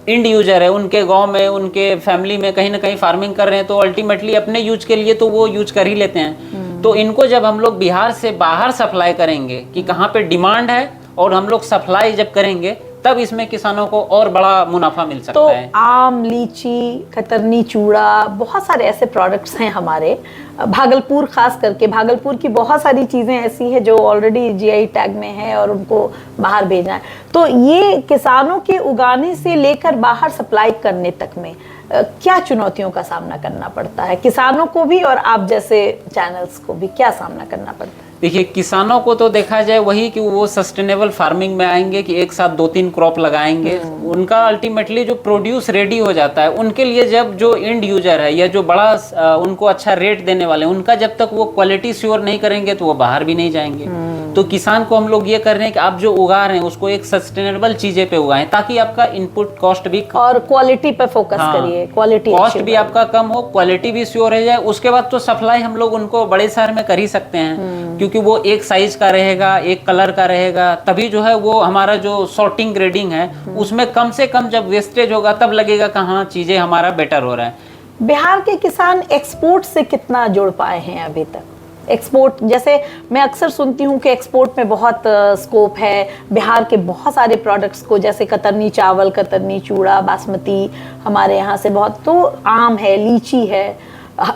इंड यूजर है उनके गांव में, उनके फैमिली में कहीं ना कहीं फार्मिंग कर रहे हैं, तो अल्टीमेटली अपने यूज के लिए तो वो यूज कर ही लेते हैं। तो इनको जब हम लोग बिहार से बाहर सप्लाई करेंगे कि कहाँ पे डिमांड है और हम लोग सप्लाई जब करेंगे, तब इसमें किसानों को और बड़ा मुनाफा मिल सकता है। तो आम, लीची, कतरनी चूड़ा, बहुत सारे ऐसे प्रोडक्ट्स हैं हमारे भागलपुर, खास करके भागलपुर की बहुत सारी चीज़ें ऐसी हैं जो ऑलरेडी जीआई टैग में है और उनको बाहर भेजना है। तो ये किसानों के उगाने से लेकर बाहर सप्लाई करने तक में क्या चुनौतियों का सामना करना पड़ता है किसानों को भी, और आप जैसे चैनल्स को भी क्या सामना करना पड़ता है? देखिए किसानों को तो देखा जाए वही कि वो सस्टेनेबल फार्मिंग में आएंगे कि एक साथ 2-3 क्रॉप लगाएंगे, उनका अल्टीमेटली जो प्रोड्यूस रेडी हो जाता है, उनके लिए जब जो एंड यूजर है या जो बड़ा उनको अच्छा रेट देने वाले हैं, उनका जब तक वो क्वालिटी श्योर नहीं करेंगे तो वो बाहर भी नहीं जाएंगे। तो किसान को हम लोग ये कर रहे हैं कि आप जो उगा रहे हैं उसको एक सस्टेनेबल चीजें पे उगाएं, ताकि आपका इनपुट कॉस्ट भी और क्वालिटी पे फोकस करिए, क्वालिटी कॉस्ट भी आपका कम हो, क्वालिटी भी श्योर हो जाए। उसके बाद तो सप्लाई हम लोग उनको बड़े शहर में कर ही सकते हैं, क्योंकि वो एक साइज का रहेगा, एक कलर का रहेगा, तभी जो है वो हमारा जो सॉर्टिंग ग्रेडिंग है उसमें कम से कम जब वेस्टेज होगा तब लगेगा कहाँ चीजें हमारा बेटर हो रहा है। बिहार के किसान एक्सपोर्ट से कितना जुड़ पाए हैं अभी तक? एक्सपोर्ट, जैसे मैं अक्सर सुनती हूँ कि एक्सपोर्ट में बहुत स्कोप है बिहार के बहुत सारे प्रोडक्ट्स को, जैसे कतरनी चावल, कतरनी चूड़ा, बासमती हमारे यहाँ से बहुत, तो आम है, लीची है,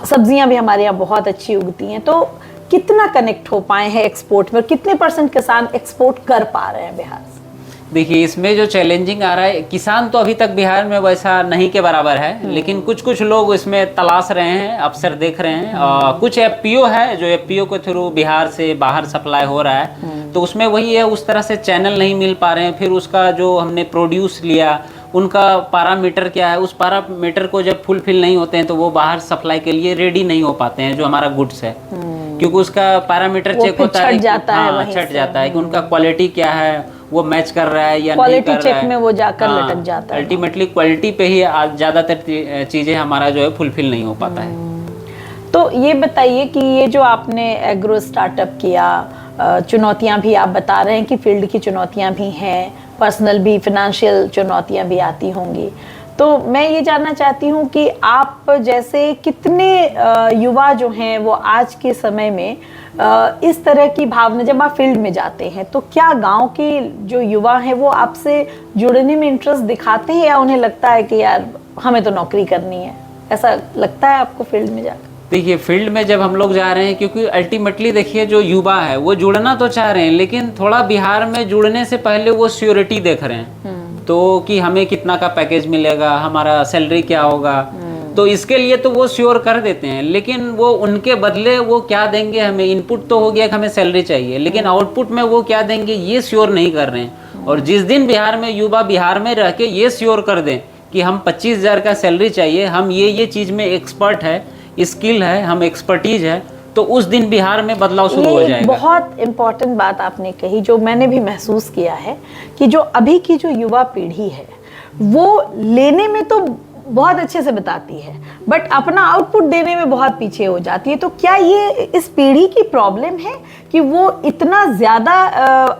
सब्जियां भी हमारे यहाँ बहुत अच्छी उगती हैं। तो कितना कनेक्ट हो पाए हैं एक्सपोर्ट में, कितने % किसान एक्सपोर्ट कर पा रहे हैं बिहार से? देखिए इसमें जो चैलेंजिंग आ रहा है, किसान तो अभी तक बिहार में वैसा नहीं के बराबर है, लेकिन कुछ कुछ लोग इसमें तलाश रहे हैं, अवसर देख रहे हैं। कुछ एफपीओ है जो एफपीओ के थ्रू बिहार से बाहर सप्लाई हो रहा है, तो उसमें वही है, उस तरह से चैनल नहीं मिल पा रहे हैं। फिर उसका जो हमने प्रोड्यूस लिया, उनका पैरामीटर क्या है, उस पैरामीटर को जब फुलफिल नहीं होते हैं तो वो बाहर सप्लाई के लिए रेडी नहीं हो पाते हैं जो हमारा गुड्स है, क्योंकि उसका पैरामीटर चेक होता है, छट जाता है कि उनका क्वालिटी क्या है, वो मैच कर रहा है या नहीं कर रहा है, चेक में वो जाकर लटक जाता है। अल्टीमेटली क्वालिटी पे ही ज्यादातर चीजें हमारा जो है फुलफिल नहीं हो पाता है। तो ये बताइए कि ये जो आपने एग्रो स्टार्टअप किया, चुनौतियां भी आप बता रहे हैं कि फील्ड की चुनौतियां भी हैं, पर्सनल भी, फिनेंशियल चुनौतियां भी आती होंगी, तो मैं ये जानना चाहती हूँ कि आप जैसे कितने युवा जो हैं वो आज के समय में इस तरह की भावना, जब आप फील्ड में जाते हैं तो क्या गांव के जो युवा हैं वो आपसे जुड़ने में इंटरेस्ट दिखाते हैं, या उन्हें लगता है कि यार हमें तो नौकरी करनी है? ऐसा लगता है आपको फील्ड में जाकर? देखिए फील्ड में जब हम लोग जा रहे हैं, क्योंकि अल्टीमेटली देखिए जो युवा है वो जुड़ना तो चाह रहे हैं, लेकिन थोड़ा बिहार में जुड़ने से पहले वो श्योरिटी देख रहे हैं, तो कि हमें कितना का पैकेज मिलेगा, हमारा सैलरी क्या होगा, तो इसके लिए तो वो श्योर कर देते हैं, लेकिन वो उनके बदले वो क्या देंगे हमें, इनपुट तो हो गया कि हमें सैलरी चाहिए, लेकिन आउटपुट में वो क्या देंगे ये श्योर नहीं कर रहे हैं। और जिस दिन बिहार में युवा बिहार में रह के ये श्योर कर दें कि हम 25,000 का सैलरी चाहिए, हम ये चीज़ में एक्सपर्ट है, स्किल है, हम एक्सपर्टीज है, तो उस दिन बिहार में बदलाव शुरू हो जाएगा। बहुत इम्पोर्टेंट बात आपने कही, जो मैंने भी महसूस किया है कि जो अभी की जो युवा पीढ़ी है वो लेने में तो बहुत अच्छे से बताती है, बट अपना आउटपुट देने में बहुत पीछे हो जाती है। तो क्या ये इस पीढ़ी की प्रॉब्लम है कि वो इतना ज़्यादा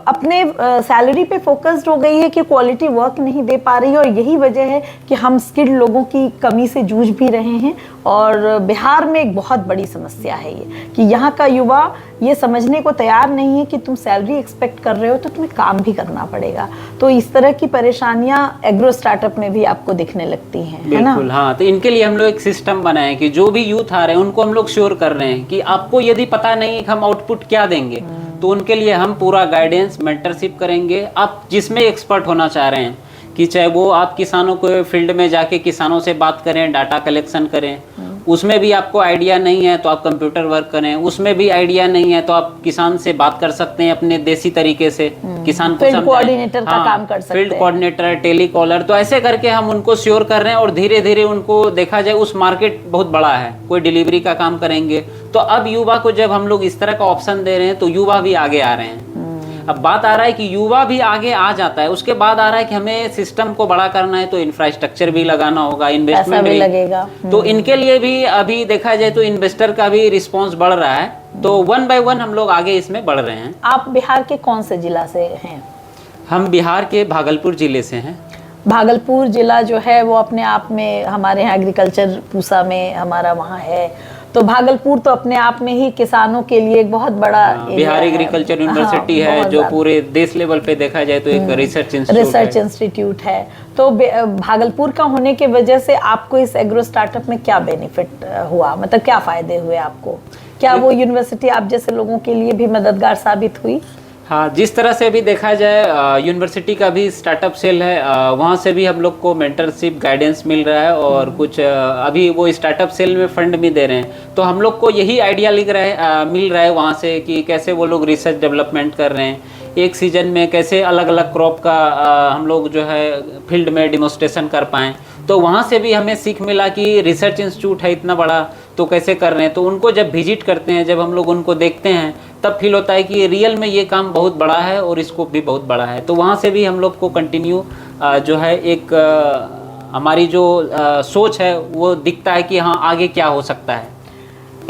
अपने सैलरी पे फोकस्ड हो गई है कि क्वालिटी वर्क नहीं दे पा रही है, और यही वजह है कि हम स्किल्ड लोगों की कमी से जूझ भी रहे हैं? और बिहार में एक बहुत बड़ी समस्या है ये कि यहाँ का युवा ये समझने को तैयार नहीं है कि तुम सैलरी एक्सपेक्ट कर रहे हो तो तुम्हें काम भी करना पड़ेगा। तो इस तरह की परेशानियां एग्रो स्टार्टअप में भी आपको दिखने लगती हैं, है ना? बिल्कुल, हाँ। तो इनके लिए हम लोग एक सिस्टम बनाए कि जो भी यूथ आ रहे हैं उनको हम लोग श्योर कर रहे हैं कि आपको यदि पता नहीं कि हम आउटपुट क्या देंगे, तो उनके लिए हम पूरा गाइडेंस, मेंटरशिप करेंगे। आप जिसमें एक्सपर्ट होना चाह रहे हैं, कि चाहे वो आप किसानों को फील्ड में जाके किसानों से बात करें, डाटा कलेक्शन करें, उसमें भी आपको आइडिया नहीं है तो आप कंप्यूटर वर्क करें, उसमें भी आइडिया नहीं है तो आप किसान से बात कर सकते हैं अपने देसी तरीके से, किसान को फील्ड कोऑर्डिनेटर का काम कर सकते हैं, फील्ड कोऑर्डिनेटर, टेलीकॉलर। तो ऐसे करके हम उनको श्योर कर रहे हैं, और धीरे धीरे उनको देखा जाए उस मार्केट बहुत बड़ा है, कोई डिलीवरी का काम करेंगे। तो अब युवा को जब हम लोग इस तरह का ऑप्शन दे रहे हैं तो युवा भी आगे आ रहे हैं। अब बात आ रहा है कि युवा भी आगे आ जाता है, उसके बाद आ रहा है कि हमें सिस्टम को बड़ा करना है तो इंफ्रास्ट्रक्चर भी लगाना होगा, इन्वेस्टमेंट भी लगेगा। तो इनके लिए भी अभी देखा जाए तो इन्वेस्टर का भी रिस्पॉन्स बढ़ रहा है, तो 1 by 1 हम लोग आगे इसमें बढ़ रहे हैं। आप बिहार के कौन से जिला से हैं? हम बिहार के भागलपुर जिले से हैं। भागलपुर जिला जो है वो अपने आप में, हमारे यहाँ एग्रीकल्चर पूसा में हमारा वहाँ है, तो भागलपुर तो अपने आप में ही किसानों के लिए एक बहुत बड़ा बिहार एग्रीकल्चर यूनिवर्सिटी है जो पूरे देश लेवल पे देखा जाए तो एक रिसर्च इंस्टीट्यूट है। तो भागलपुर का होने की वजह से आपको इस एग्रो स्टार्टअप में क्या बेनिफिट हुआ, मतलब क्या फायदे हुए आपको? क्या वो यूनिवर्सिटी आप जैसे लोगों के लिए भी मददगार साबित हुई? हाँ, जिस तरह से अभी देखा जाए यूनिवर्सिटी का भी स्टार्टअप सेल है, वहाँ से भी हम लोग को मेंटरशिप गाइडेंस मिल रहा है और कुछ अभी वो स्टार्टअप सेल में फंड भी दे रहे हैं, तो हम लोग को यही आइडिया मिल रहा है वहाँ से कि कैसे वो लोग रिसर्च डेवलपमेंट कर रहे हैं, एक सीजन में कैसे अलग अलग क्रॉप का हम लोग जो है फील्ड में डिमोन्स्ट्रेशन कर पाएँ। तो वहाँ से भी हमें सीख मिला कि रिसर्च इंस्टीट्यूट है इतना बड़ा तो कैसे कर रहे हैं। तो उनको जब विजिट करते हैं, जब हम लोग उनको देखते हैं, तब फील होता है कि रियल में ये काम बहुत बड़ा है और स्कोप भी बहुत बड़ा है। तो वहाँ से भी हम लोग को कंटिन्यू जो है एक हमारी जो सोच है वो दिखता है कि हाँ आगे क्या हो सकता है।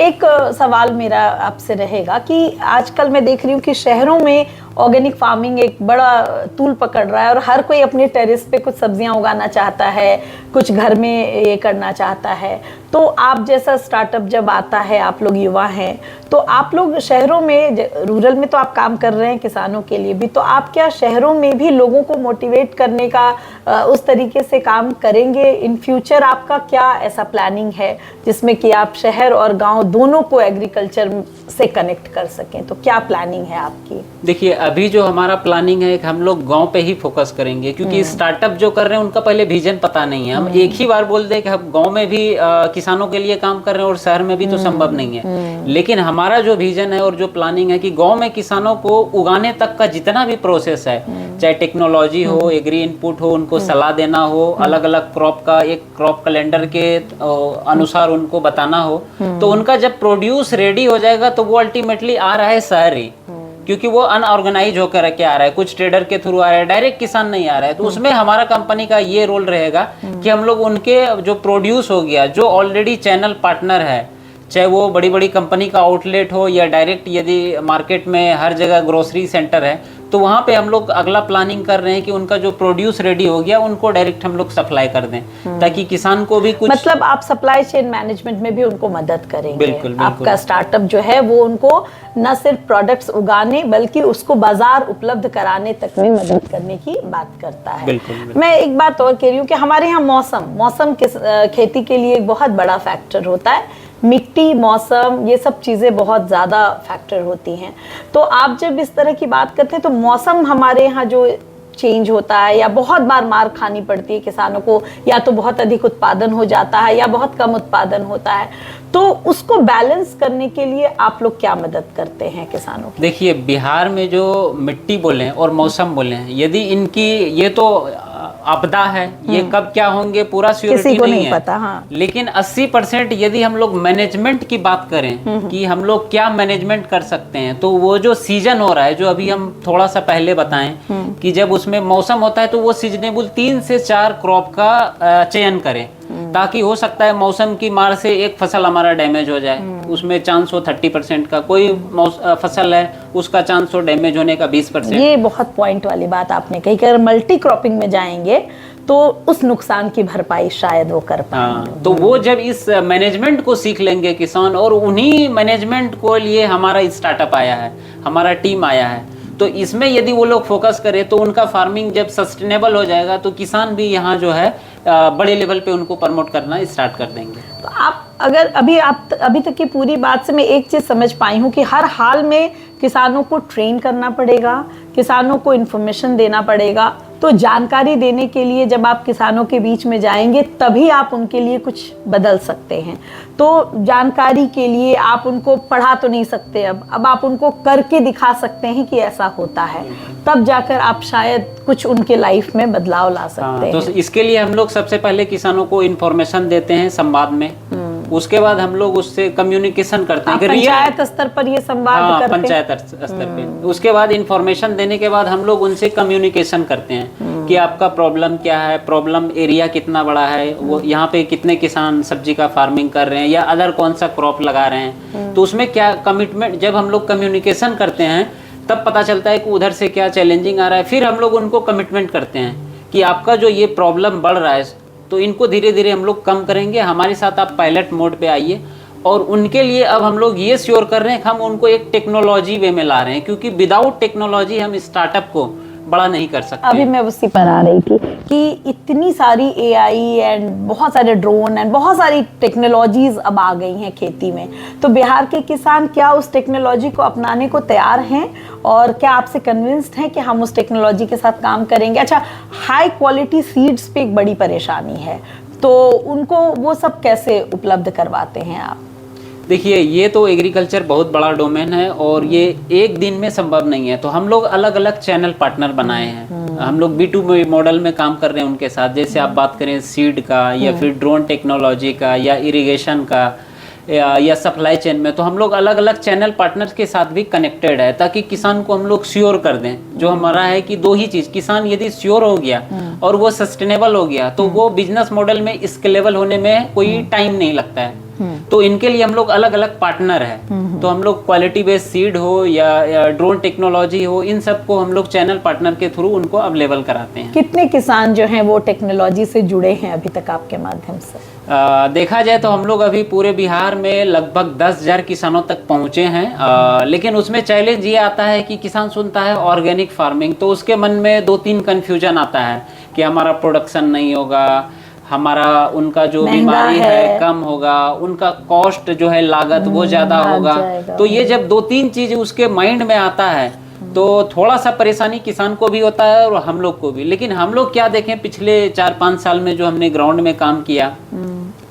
एक सवाल मेरा आपसे रहेगा कि आजकल मैं देख रही हूँ कि शहरों में ऑर्गेनिक फार्मिंग एक बड़ा तूल पकड़ रहा है और हर कोई अपने टेरेस पे कुछ सब्जियां उगाना चाहता है, कुछ घर में ये करना चाहता है। तो आप जैसा स्टार्टअप जब आता है, आप लोग युवा हैं, तो आप लोग शहरों में, रूरल में तो आप काम कर रहे हैं किसानों के लिए भी, तो आप क्या शहरों में भी लोगों को मोटिवेट करने का उस तरीके से काम करेंगे इन फ्यूचर? आपका क्या ऐसा प्लानिंग है जिसमें कि आप शहर और गाँव दोनों को एग्रीकल्चर से कनेक्ट कर सकें? तो क्या प्लानिंग है आपकी? देखिए, अभी जो हमारा प्लानिंग है कि हम लोग गांव पे ही फोकस करेंगे, क्योंकि स्टार्टअप जो कर रहे हैं उनका पहले विजन पता नहीं है। हम एक ही बार बोल दें कि हम गांव में भी किसानों के लिए काम कर रहे हैं और शहर में भी, तो संभव नहीं है। लेकिन हमारा जो विजन है और जो प्लानिंग है कि गांव में किसानों को उगाने तक का जितना भी प्रोसेस है, चाहे टेक्नोलॉजी हो, एग्री इनपुट हो, उनको सलाह देना हो, अलग अलग क्रॉप का एक क्रॉप कैलेंडर के अनुसार उनको बताना हो, तो उनका जब प्रोड्यूस रेडी हो जाएगा तो वो अल्टीमेटली आ रहा है शहर ही, क्योंकि वो अनऑर्गेनाइज होकर के आ रहा है, कुछ ट्रेडर के थ्रू आ रहा है, डायरेक्ट किसान नहीं आ रहा है। तो उसमें हमारा कंपनी का ये रोल रहेगा कि हम लोग उनके जो प्रोड्यूस हो गया, जो ऑलरेडी चैनल पार्टनर है, चाहे वो बड़ी बड़ी कंपनी का आउटलेट हो या डायरेक्ट यदि मार्केट में हर जगह ग्रोसरी सेंटर है, तो वहाँ पे हम लोग अगला प्लानिंग कर रहे हैं कि उनका जो प्रोड्यूस रेडी हो गया उनको डायरेक्ट हम लोग सप्लाई कर दें, ताकि किसान को भी कुछ, मतलब आप सप्लाई चेन मैनेजमेंट में भी उनको मदद करेंगे। बिल्कुल। आपका स्टार्टअप जो है वो उनको न सिर्फ प्रोडक्ट्स उगाने बल्कि उसको बाजार उपलब्ध कराने तक में मदद करने की बात करता है। बिल्कुल। मैं एक बात और कह रही हूँ कि हमारे यहाँ मौसम खेती के लिए एक बहुत बड़ा फैक्टर होता है। मिट्टी, मौसम, ये सब चीज़ें बहुत ज़्यादा फैक्टर होती हैं। तो आप जब इस तरह की बात करते हैं तो मौसम हमारे यहाँ जो चेंज होता है या बहुत बार मार खानी पड़ती है किसानों को, या तो बहुत अधिक उत्पादन हो जाता है या बहुत कम उत्पादन होता है, तो उसको बैलेंस करने के लिए आप लोग क्या मदद करते हैं किसानों की? देखिए, बिहार में जो मिट्टी बोले और मौसम बोले, यदि इनकी ये तो आपदा है, ये कब क्या होंगे पूरा श्योरिटी नहीं है, पता। हाँ। लेकिन 80% यदि हम लोग मैनेजमेंट की बात करें कि हम लोग क्या मैनेजमेंट कर सकते हैं, तो वो जो सीजन हो रहा है, जो अभी हम थोड़ा सा पहले बताएं कि जब उसमें मौसम होता है तो वो सीजनेबल 3 से 4 क्रॉप का चयन करें, ताकि हो सकता है मौसम की मार से एक फसल हमारा डैमेज हो जाए, उसमें चांस हो 30% का, कोई फसल है उसका चांस हो डैमेज होने का 20%। ये बहुत पॉइंट वाली बात आपने कही कि अगर मल्टी क्रॉपिंग में जाएंगे तो उस नुकसान की भरपाई शायद वो कर पाएंगे। तो वो जब इस मैनेजमेंट को सीख लेंगे किसान, और उन्हीं मैनेजमेंट को लिए हमारा स्टार्टअप आया है, हमारा टीम आया है, तो इसमें यदि वो लोग फोकस करें तो उनका फार्मिंग जब सस्टेनेबल हो जाएगा तो किसान भी यहाँ जो है बड़े लेवल पे उनको प्रमोट करना स्टार्ट कर देंगे। तो आप अगर अभी तक की पूरी बात से मैं एक चीज़ समझ पाई हूँ कि हर हाल में किसानों को ट्रेन करना पड़ेगा, किसानों को इन्फॉर्मेशन देना पड़ेगा। तो जानकारी देने के लिए जब आप किसानों के बीच में जाएंगे तभी आप उनके लिए कुछ बदल सकते हैं। तो जानकारी के लिए आप उनको पढ़ा तो नहीं सकते, अब आप उनको करके दिखा सकते हैं कि ऐसा होता है, तब जाकर आप शायद कुछ उनके लाइफ में बदलाव ला सकते हैं। तो इसके लिए हम लोग सबसे पहले किसानों को इन्फॉर्मेशन देते हैं संवाद में, उसके बाद हम लोग उससे कम्युनिकेशन करते हैं आप कि पंचायत स्तर पर ये संवाद हाँ, करते हैं? पंचायत स्तर पे। उसके बाद इंफॉर्मेशन देने के बाद हम लोग उनसे कम्युनिकेशन करते हैं कि आपका प्रॉब्लम क्या है, प्रॉब्लम एरिया कितना बड़ा है, वो यहाँ पे कितने किसान सब्जी का फार्मिंग कर रहे हैं या अदर कौन सा क्रॉप लगा रहे हैं, तो उसमें क्या कमिटमेंट, जब हम लोग कम्युनिकेशन करते हैं तब पता चलता है कि उधर से क्या चैलेंजिंग आ रहा है। फिर हम लोग उनको कमिटमेंट करते हैं कि आपका जो ये प्रॉब्लम बढ़ रहा है तो इनको धीरे धीरे हम लोग कम करेंगे, हमारे साथ आप पायलट मोड पे आइए। और उनके लिए अब हम लोग ये श्योर कर रहे हैं कि हम उनको एक टेक्नोलॉजी वे में ला रहे हैं, क्योंकि विदाउट टेक्नोलॉजी हम स्टार्टअप को बड़ा नहीं कर सकते। अभी मैं उसी पर आ रही थी कि इतनी सारी एआई एंड बहुत सारे ड्रोन एंड बहुत सारी टेक्नोलॉजीज अब आ गई हैं खेती में, तो बिहार के किसान क्या उस टेक्नोलॉजी को अपनाने को तैयार हैं और क्या आपसे कन्विंस्ड हैं कि हम उस टेक्नोलॉजी के साथ काम करेंगे? अच्छा, हाई क्वालिटी सीड्स पे एक बड़ी परेशानी है, तो उनको वो सब कैसे उपलब्ध करवाते हैं आप? देखिए, ये तो एग्रीकल्चर बहुत बड़ा डोमेन है और ये एक दिन में संभव नहीं है, तो हम लोग अलग अलग चैनल पार्टनर बनाए हैं। हम लोग B2 मॉडल में काम कर रहे हैं उनके साथ, जैसे आप बात करें सीड का या फिर ड्रोन टेक्नोलॉजी का या इरिगेशन का या सप्लाई चेन में, तो हम लोग अलग अलग चैनल पार्टनर्स के साथ भी कनेक्टेड है, ताकि किसान को हम लोग श्योर कर दें। जो हमारा है कि दो ही चीज़, किसान यदि श्योर हो गया और वो सस्टेनेबल हो गया तो वो बिजनेस मॉडल में स्केलेबल होने में कोई टाइम नहीं लगता है। तो इनके लिए हम लोग अलग अलग पार्टनर है, तो हम लोग क्वालिटी बेस्ड सीड हो या ड्रोन टेक्नोलॉजी हो, इन सब को हम लोग चैनल पार्टनर के थ्रू उनको अवेलेबल कराते हैं। कितने किसान जो हैं वो टेक्नोलॉजी से जुड़े हैं अभी तक आपके माध्यम से? देखा जाए तो हम लोग अभी पूरे बिहार में लगभग 10,000 किसानों तक पहुंचे हैं, लेकिन उसमें चैलेंज ये आता है कि किसान सुनता है ऑर्गेनिक फार्मिंग तो उसके मन में 2-3 कन्फ्यूजन आता है कि हमारा प्रोडक्शन नहीं होगा, हमारा उनका जो बीमारी है कम होगा, उनका कॉस्ट जो है लागत वो ज़्यादा होगा। तो ये जब 2-3 चीज़ उसके माइंड में आता है तो थोड़ा सा परेशानी किसान को भी होता है और हम लोग को भी। लेकिन हम लोग क्या देखें, पिछले 4-5 साल में जो हमने ग्राउंड में काम किया,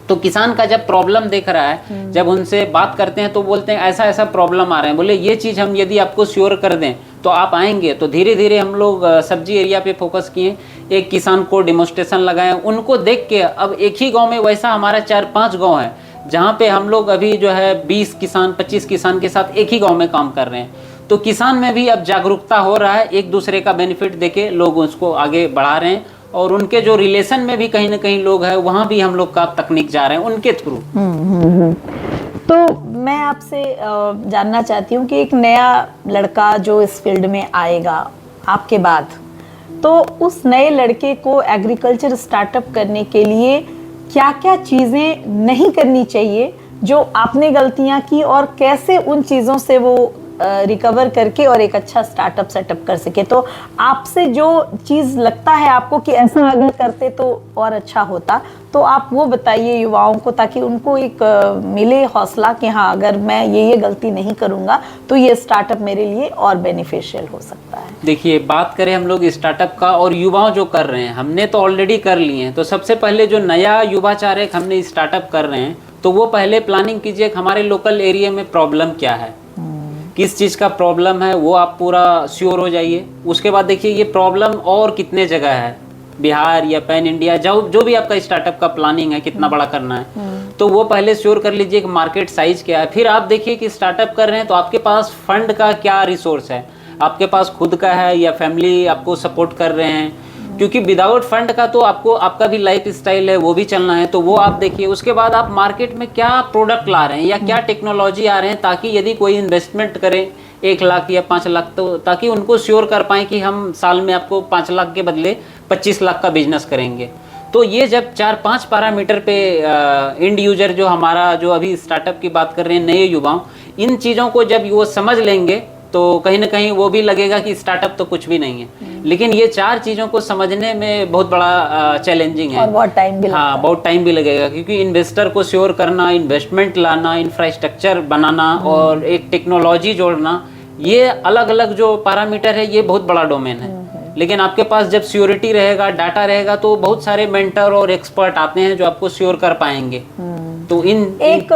तो किसान का जब प्रॉब्लम देख रहा है, जब उनसे बात करते हैं तो बोलते हैं ऐसा ऐसा प्रॉब्लम आ रहा है, बोले ये चीज़ हम यदि आपको श्योर कर दें तो आप आएंगे। तो धीरे धीरे हम लोग सब्जी एरिया पे फोकस किए, एक किसान को डेमोस्ट्रेशन लगाए, उनको देख के अब एक ही गांव में वैसा हमारा 4-5 गांव है जहाँ पे हम लोग अभी जो है 20 किसान 25 किसान के साथ एक ही गाँव में काम कर रहे हैं। तो किसान में भी अब जागरूकता हो रहा है, एक दूसरे का बेनिफिट देके लोग उसको आगे बढ़ा रहे हैं, और उनके जो रिलेशन में भी कहीं ना कहीं लोग हैं वहाँ भी हम लोग का तकनीक जा रहे हैं उनके थ्रू। तो मैं आपसे जानना चाहती हूँ कि एक नया लड़का जो इस फील्ड में आएगा आपके बाद, तो उस नए लड़के को एग्रीकल्चर स्टार्टअप करने के लिए क्या क्या चीज़ें नहीं करनी चाहिए जो आपने गलतियाँ की, और कैसे उन चीज़ों से वो रिकवर करके और एक अच्छा स्टार्टअप सेटअप कर सके? तो आपसे जो चीज़ लगता है आपको कि ऐसा अगर करते तो और अच्छा होता, तो आप वो बताइए युवाओं को, ताकि उनको एक मिले हौसला कि हाँ, अगर मैं ये गलती नहीं करूँगा तो ये स्टार्टअप मेरे लिए और बेनिफिशियल हो सकता है। देखिए, बात करें हम लोग स्टार्टअप का और युवाओं जो कर रहे हैं, हमने तो ऑलरेडी कर लिए हैं। तो सबसे पहले जो नया युवा चाह रहे हैं हमने स्टार्टअप कर रहे हैं, तो वो पहले प्लानिंग कीजिए कि हमारे लोकल एरिया में प्रॉब्लम क्या है, किस चीज़ का प्रॉब्लम है, वो आप पूरा श्योर हो जाइए। उसके बाद देखिए ये प्रॉब्लम और कितने जगह है, बिहार या पैन इंडिया, जो भी आपका स्टार्टअप का प्लानिंग है कितना बड़ा करना है, तो वो पहले श्योर कर लीजिए कि मार्केट साइज क्या है। फिर आप देखिए कि स्टार्टअप कर रहे हैं तो आपके पास फंड का क्या रिसोर्स है, आपके पास खुद का है या फैमिली आपको सपोर्ट कर रहे हैं, क्योंकि विदाउट फंड का तो आपको आपका भी लाइफ स्टाइल है वो भी चलना है, तो वो आप देखिए। उसके बाद आप मार्केट में क्या प्रोडक्ट ला रहे हैं या क्या टेक्नोलॉजी आ रहे हैं, ताकि यदि कोई इन्वेस्टमेंट करे 1 लाख या 5 लाख, तो ताकि उनको श्योर कर पाएँ कि हम साल में आपको 5 लाख के बदले 25 लाख का बिजनेस करेंगे। तो ये जब 4-5 पैरामीटर पे एंड यूजर जो हमारा जो अभी स्टार्टअप की बात कर रहे हैं नए युवाओं, इन चीज़ों को जब वो समझ लेंगे तो कहीं ना कहीं वो भी लगेगा कि स्टार्टअप तो कुछ भी नहीं है। लेकिन ये 4 चीज़ों को समझने में बहुत बड़ा चैलेंजिंग है और बहुत टाइम भी लगेगा। हाँ, बहुत टाइम भी लगेगा, क्योंकि इन्वेस्टर को श्योर करना, इन्वेस्टमेंट लाना, इंफ्रास्ट्रक्चर बनाना और एक टेक्नोलॉजी जोड़ना, ये अलग अलग जो पैरामीटर है ये बहुत बड़ा डोमेन है। लेकिन आपके पास जब श्योरिटी रहेगा, डाटा रहेगा, तो बहुत सारे मेंटर और एक्सपर्ट आते हैं जो आपको श्योर कर पाएंगे। तो एक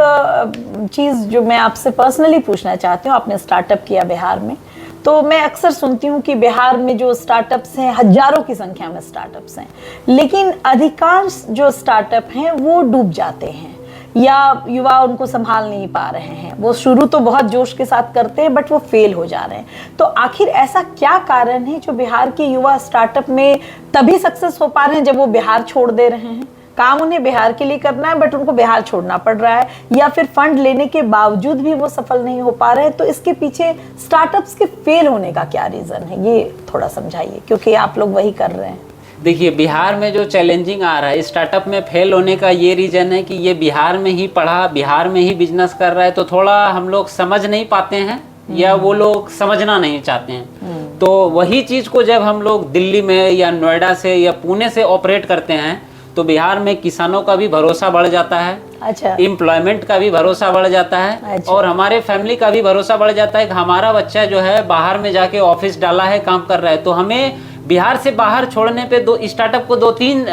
चीज़ जो मैं आपसे पर्सनली पूछना चाहती हूँ, आपने स्टार्टअप किया बिहार में, तो मैं अक्सर सुनती हूँ कि बिहार में जो स्टार्टअप्स हैं, हजारों की संख्या में स्टार्टअप्स हैं, लेकिन अधिकांश जो स्टार्टअप हैं वो डूब जाते हैं या युवा उनको संभाल नहीं पा रहे हैं। वो शुरू तो बहुत जोश के साथ करते हैं बट वो फेल हो जा रहे हैं। तो आखिर ऐसा क्या कारण है जो बिहार के युवा स्टार्टअप में तभी सक्सेस हो पा रहे हैं जब वो बिहार छोड़ दे रहे हैं? काम उन्हें बिहार के लिए करना है बट उनको बिहार छोड़ना पड़ रहा है, या फिर फंड लेने के बावजूद भी वो सफल नहीं हो पा रहे हैं। तो इसके पीछे स्टार्टअप्स के फेल होने का क्या रीजन है, ये थोड़ा समझाइए, क्योंकि आप लोग वही कर रहे हैं। देखिए, बिहार में जो चैलेंजिंग आ रहा है स्टार्टअप में फेल होने का ये रीज़न है कि ये बिहार में ही पढ़ा, बिहार में ही बिजनेस कर रहा है, तो थोड़ा हम लोग समझ नहीं पाते हैं या वो लोग समझना नहीं चाहते हैं। तो वही चीज़ को जब हम लोग दिल्ली में या नोएडा से या पुणे से ऑपरेट करते हैं तो बिहार में किसानों का भी भरोसा बढ़ जाता है, अच्छा, एम्प्लॉयमेंट का भी भरोसा बढ़ जाता है, अच्छा, और हमारे फैमिली का भी भरोसा बढ़ जाता है कि हमारा बच्चा जो है बाहर में जाके ऑफिस डाला है, काम कर रहा है। तो हमें बिहार से बाहर छोड़ने पे दो स्टार्टअप को 2-3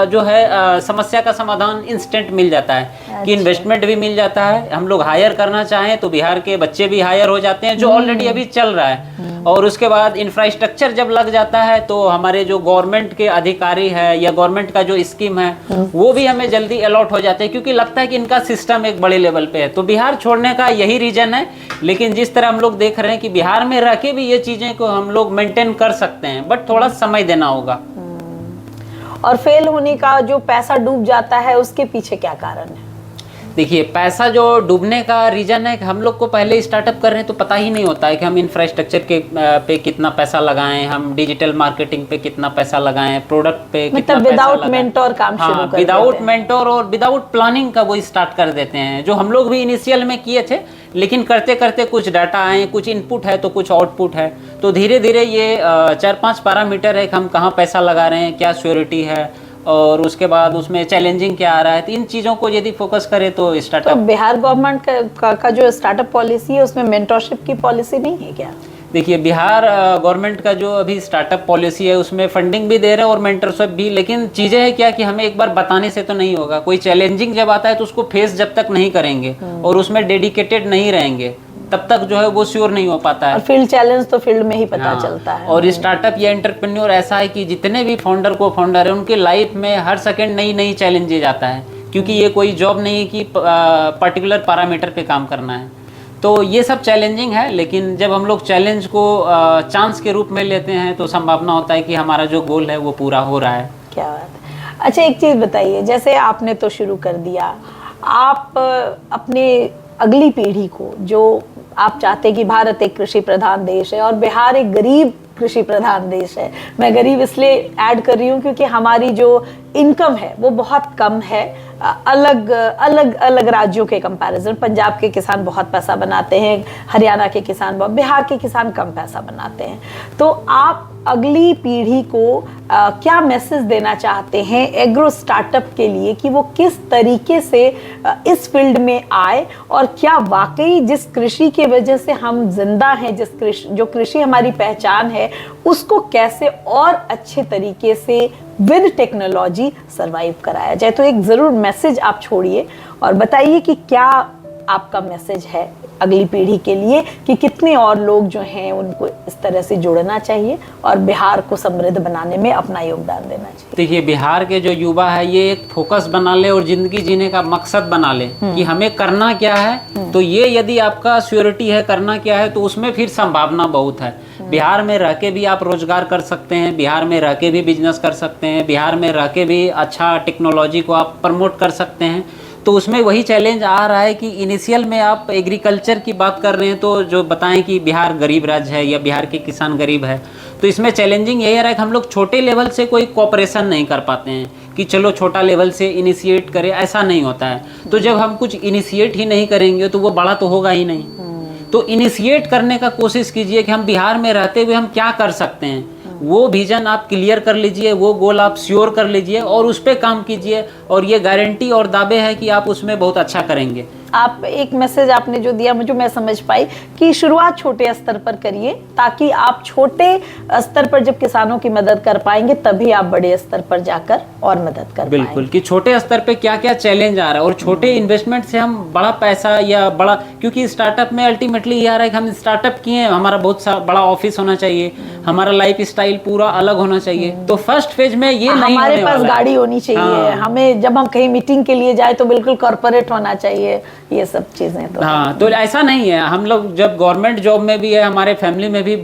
जो है समस्या का समाधान इंस्टेंट मिल जाता है। अच्छा। कि इन्वेस्टमेंट भी मिल जाता है, हम लोग हायर करना चाहें तो बिहार के बच्चे भी हायर हो जाते हैं जो ऑलरेडी अभी चल रहा है। और उसके बाद इंफ्रास्ट्रक्चर जब लग जाता है तो हमारे जो गवर्नमेंट के अधिकारी है या गवर्नमेंट का जो स्कीम है वो भी हमें जल्दी अलॉट हो जाते हैं, क्योंकि लगता है कि इनका सिस्टम एक बड़े लेवल पे है। तो बिहार छोड़ने का यही रीजन है। लेकिन जिस तरह हम लोग देख रहे हैं कि बिहार में रह के भी ये चीजें को हम लोग मेंटेन कर सकते हैं, बट थोड़ा समय देना होगा। और फेल होने का जो पैसा डूब जाता है उसके पीछे क्या कारण है? देखिए, पैसा जो डूबने का रीजन है कि हम लोग को पहले स्टार्टअप कर रहे हैं तो पता ही नहीं होता है कि हम इंफ्रास्ट्रक्चर के पे कितना पैसा लगाएं, हम डिजिटल मार्केटिंग पे कितना पैसा लगाएं, प्रोडक्ट पे कितना मतलब पैसा विदाउट मेंटोर काम शुरू कर विदाउट देते हैं। मेंटोर और विदाउट प्लानिंग का वो स्टार्ट कर देते हैं, जो हम लोग भी इनिशियल में किए थे। लेकिन करते करते कुछ डाटा आए, कुछ इनपुट है तो कुछ आउटपुट है, तो धीरे धीरे ये 4-5 पैरामीटर है कि हम कहाँ पैसा लगा रहे हैं, क्या श्योरिटी है, और उसके बाद उसमें चैलेंजिंग क्या आ रहा है। तो इन चीज़ों को यदि फोकस करें तो तो स्टार्टअप। बिहार गवर्नमेंट का जो स्टार्टअप पॉलिसी है उसमें मेंटोरशिप की पॉलिसी नहीं है क्या? देखिए, बिहार गवर्नमेंट का जो अभी स्टार्टअप पॉलिसी है उसमें फंडिंग भी दे रहे हैं और मेंटरशिप भी। लेकिन चीज़ें है क्या कि हमें एक बार बताने से तो नहीं होगा। कोई चैलेंजिंग जब आता है तो उसको फेस जब तक नहीं करेंगे और उसमें डेडिकेटेड नहीं रहेंगे तब तक जो है वो श्योर नहीं हो पाता है। और फील्ड चैलेंज तो फील्ड में ही पता चलता है। और स्टार्टअप या एंटरप्रेन्योर ऐसा है कि जितने भी फाउंडर है उनके लाइफ में हर सेकंड नई नई चैलेंजेज आता है, क्योंकि ये कोई जॉब नहीं है कि पर्टिकुलर पैरामीटर पे काम करना है। तो ये सब चैलेंजिंग है, लेकिन जब हम लोग चैलेंज को चांस के रूप में लेते हैं तो संभावना होता है कि हमारा जो गोल है वो पूरा हो रहा है। क्या बात है। अच्छा, एक चीज़ बताइए, जैसे आपने तो शुरू कर दिया, आप अपने अगली पीढ़ी को, जो आप चाहते हैं कि भारत एक कृषि प्रधान देश है और बिहार एक गरीब कृषि प्रधान देश है। मैं गरीब इसलिए ऐड कर रही हूँ क्योंकि हमारी जो इनकम है वो बहुत कम है, अलग अलग अलग राज्यों के कंपैरिजन। पंजाब के किसान बहुत पैसा बनाते हैं, हरियाणा के किसान बहुत, बिहार के किसान कम पैसा बनाते हैं। तो आप अगली पीढ़ी को क्या मैसेज देना चाहते हैं एग्रो स्टार्टअप के लिए कि वो किस तरीके से इस फील्ड में आए, और क्या वाकई जिस कृषि की वजह से हम जिंदा हैं, जो कृषि हमारी पहचान है, उसको कैसे और अच्छे तरीके से विद टेक्नोलॉजी सरवाइव कराया जाए? तो एक ज़रूर मैसेज आप छोड़िए और बताइए कि क्या आपका मैसेज है अगली पीढ़ी के लिए, कि कितने और लोग जो हैं उनको इस तरह से जुड़ना चाहिए और बिहार को समृद्ध बनाने में अपना योगदान देना चाहिए। देखिए, बिहार के जो युवा है ये एक फोकस बना ले और जिंदगी जीने का मकसद बना ले कि हमें करना क्या है। तो ये यदि आपका श्योरिटी है करना क्या है तो उसमें फिर संभावना बहुत है। बिहार में रह के भी आप रोजगार कर सकते हैं, बिहार में रह के भी बिजनेस कर सकते हैं, बिहार में रह के भी अच्छा टेक्नोलॉजी को आप प्रमोट कर सकते हैं। तो उसमें वही चैलेंज आ रहा है कि इनिशियल में आप एग्रीकल्चर की बात कर रहे हैं तो जो बताएं कि बिहार गरीब राज्य है या बिहार के किसान गरीब है, तो इसमें चैलेंजिंग यही रहा है कि हम लोग छोटे लेवल से कोई कोऑपरेशन नहीं कर पाते हैं कि चलो छोटा लेवल से इनिशिएट करें, ऐसा नहीं होता है। तो जब हम कुछ इनिशिएट ही नहीं करेंगे तो वो बड़ा तो होगा ही नहीं। तो इनिशिएट करने का कोशिश कीजिए कि हम बिहार में रहते हुए हम क्या कर सकते हैं, वो विजन आप क्लियर कर लीजिए, वो गोल आप श्योर कर लीजिए और उस पर काम कीजिए, और ये गारंटी और दावे है कि आप उसमें बहुत अच्छा करेंगे। आप एक मैसेज आपने जो दिया मुझे, मैं समझ पाई कि शुरुआत छोटे स्तर पर करिए, ताकि आप छोटे स्तर पर जब किसानों की मदद कर पाएंगे तभी आप बड़े स्तर पर जाकर और मदद कर पाएंगे। बिल्कुल, कि छोटे स्तर पे क्या क्या चैलेंज आ रहा है और छोटे इन्वेस्टमेंट से हम बड़ा पैसा या बड़ा, क्योंकि स्टार्टअप में अल्टीमेटली ये आ रहा है कि हम स्टार्टअप किए, हमारा बहुत बड़ा ऑफिस होना चाहिए, हमारा लाइफ स्टाइल पूरा अलग होना चाहिए। तो फर्स्ट फेज में ये नहीं हमारे होने पास वाला है। गाड़ी होनी चाहिए, हाँ। हमें जब हम कहीं मीटिंग के लिए जाए तो बिल्कुल कॉर्पोरेट होना चाहिए, ये सब चीजें तो हाँ, तो ऐसा नहीं है। हम लोग जब गवर्नमेंट जॉब में भी है, हमारे फैमिली में भी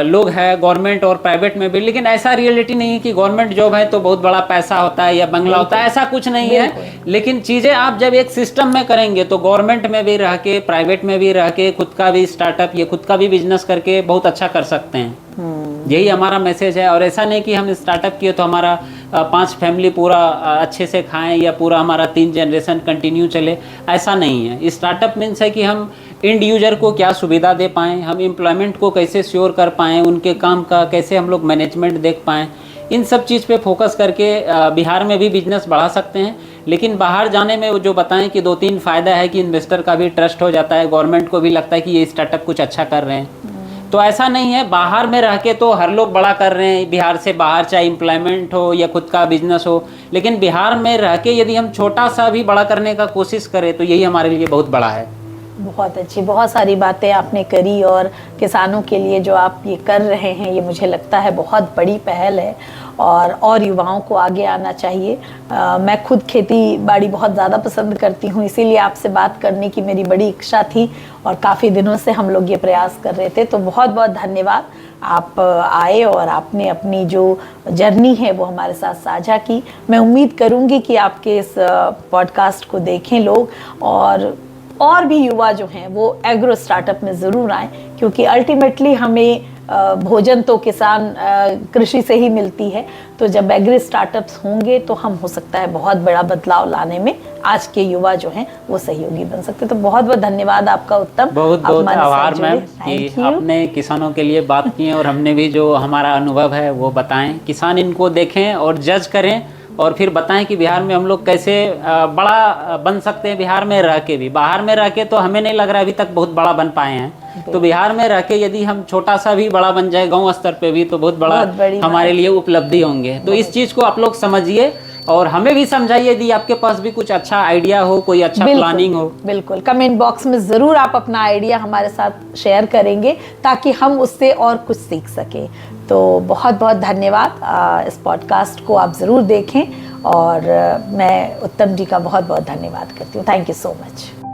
लोग हैं गवर्नमेंट और प्राइवेट में भी, लेकिन ऐसा रियलिटी नहीं है कि गवर्नमेंट जॉब है तो बहुत बड़ा पैसा होता है या बंगला होता है, ऐसा कुछ नहीं है। लेकिन चीज़ें आप जब एक सिस्टम में करेंगे तो गवर्नमेंट में भी रह के, प्राइवेट में भी रह के, खुद का भी स्टार्टअप या खुद का भी बिजनेस करके बहुत अच्छा कर सकते हैं। यही हमारा मैसेज है। और ऐसा नहीं कि हम स्टार्टअप किए तो हमारा 5 फैमिली पूरा अच्छे से खाएं या पूरा हमारा 3 जनरेशन कंटिन्यू चले, ऐसा नहीं है। स्टार्टअप मीन्स है कि हम इंड यूजर को क्या सुविधा दे पाएँ, हम एम्प्लॉयमेंट को कैसे श्योर कर पाएँ, उनके काम का कैसे हम लोग मैनेजमेंट देख पाएँ, इन सब चीज़ पे फोकस करके बिहार में भी बिजनेस बढ़ा सकते हैं। लेकिन बाहर जाने में वो जो बताएं कि 2-3 फ़ायदा है कि इन्वेस्टर का भी ट्रस्ट हो जाता है, गवर्नमेंट को भी लगता है कि ये स्टार्टअप कुछ अच्छा कर रहे हैं। तो ऐसा नहीं है। बाहर में रह के तो हर लोग बड़ा कर रहे हैं, बिहार से बाहर, चाहे एम्प्लॉयमेंट हो या खुद का बिजनेस हो। लेकिन बिहार में रह के यदि हम छोटा सा भी बड़ा करने का कोशिश करें तो यही हमारे लिए बहुत बड़ा है। बहुत अच्छी, बहुत सारी बातें आपने करी और किसानों के लिए जो आप ये कर रहे हैं ये मुझे लगता है बहुत बड़ी पहल है और युवाओं को आगे आना चाहिए। मैं खुद खेती बाड़ी बहुत ज़्यादा पसंद करती हूँ, इसीलिए आपसे बात करने की मेरी बड़ी इच्छा थी और काफ़ी दिनों से हम लोग ये प्रयास कर रहे थे। तो बहुत बहुत धन्यवाद, आप आए और आपने अपनी जो जर्नी है वो हमारे साथ साझा की। मैं उम्मीद करूँगी कि आपके इस पॉडकास्ट को देखें लोग और भी युवा जो हैं वो एग्रो स्टार्टअप में ज़रूर आएँ, क्योंकि अल्टीमेटली हमें भोजन तो किसान कृषि से ही मिलती है। तो जब एग्री स्टार्टअप्स होंगे तो हम हो सकता है बहुत बड़ा बदलाव लाने में आज के युवा जो हैं वो सहयोगी बन सकते हैं। तो बहुत बहुत धन्यवाद आपका उत्तम, बहुत बहुत आभार मैम कि आपने किसानों के लिए बात की और हमने भी जो हमारा अनुभव है वो बताएं। किसान इनको देखें और जज करें और फिर बताएं कि बिहार में हम लोग कैसे बड़ा बन सकते हैं। बिहार में रह के भी, बाहर में रह के तो हमें नहीं लग रहा अभी तक बहुत बड़ा बन पाए हैं। तो बिहार में रह के यदि हम छोटा सा भी बड़ा बन जाए गांव स्तर पे भी तो बहुत बड़ा हमारे लिए उपलब्धि होंगे। तो इस चीज़ को आप लोग समझिए और हमें भी समझाइए यदि आपके पास भी कुछ अच्छा आइडिया हो, कोई अच्छा प्लानिंग हो। बिल्कुल, कमेंट बॉक्स में ज़रूर आप अपना आइडिया हमारे साथ शेयर करेंगे ताकि हम उससे और कुछ सीख सकें। तो बहुत बहुत धन्यवाद। इस पॉडकास्ट को आप ज़रूर देखें और मैं उत्तम जी का बहुत बहुत धन्यवाद करती हूँ। Thank you so much.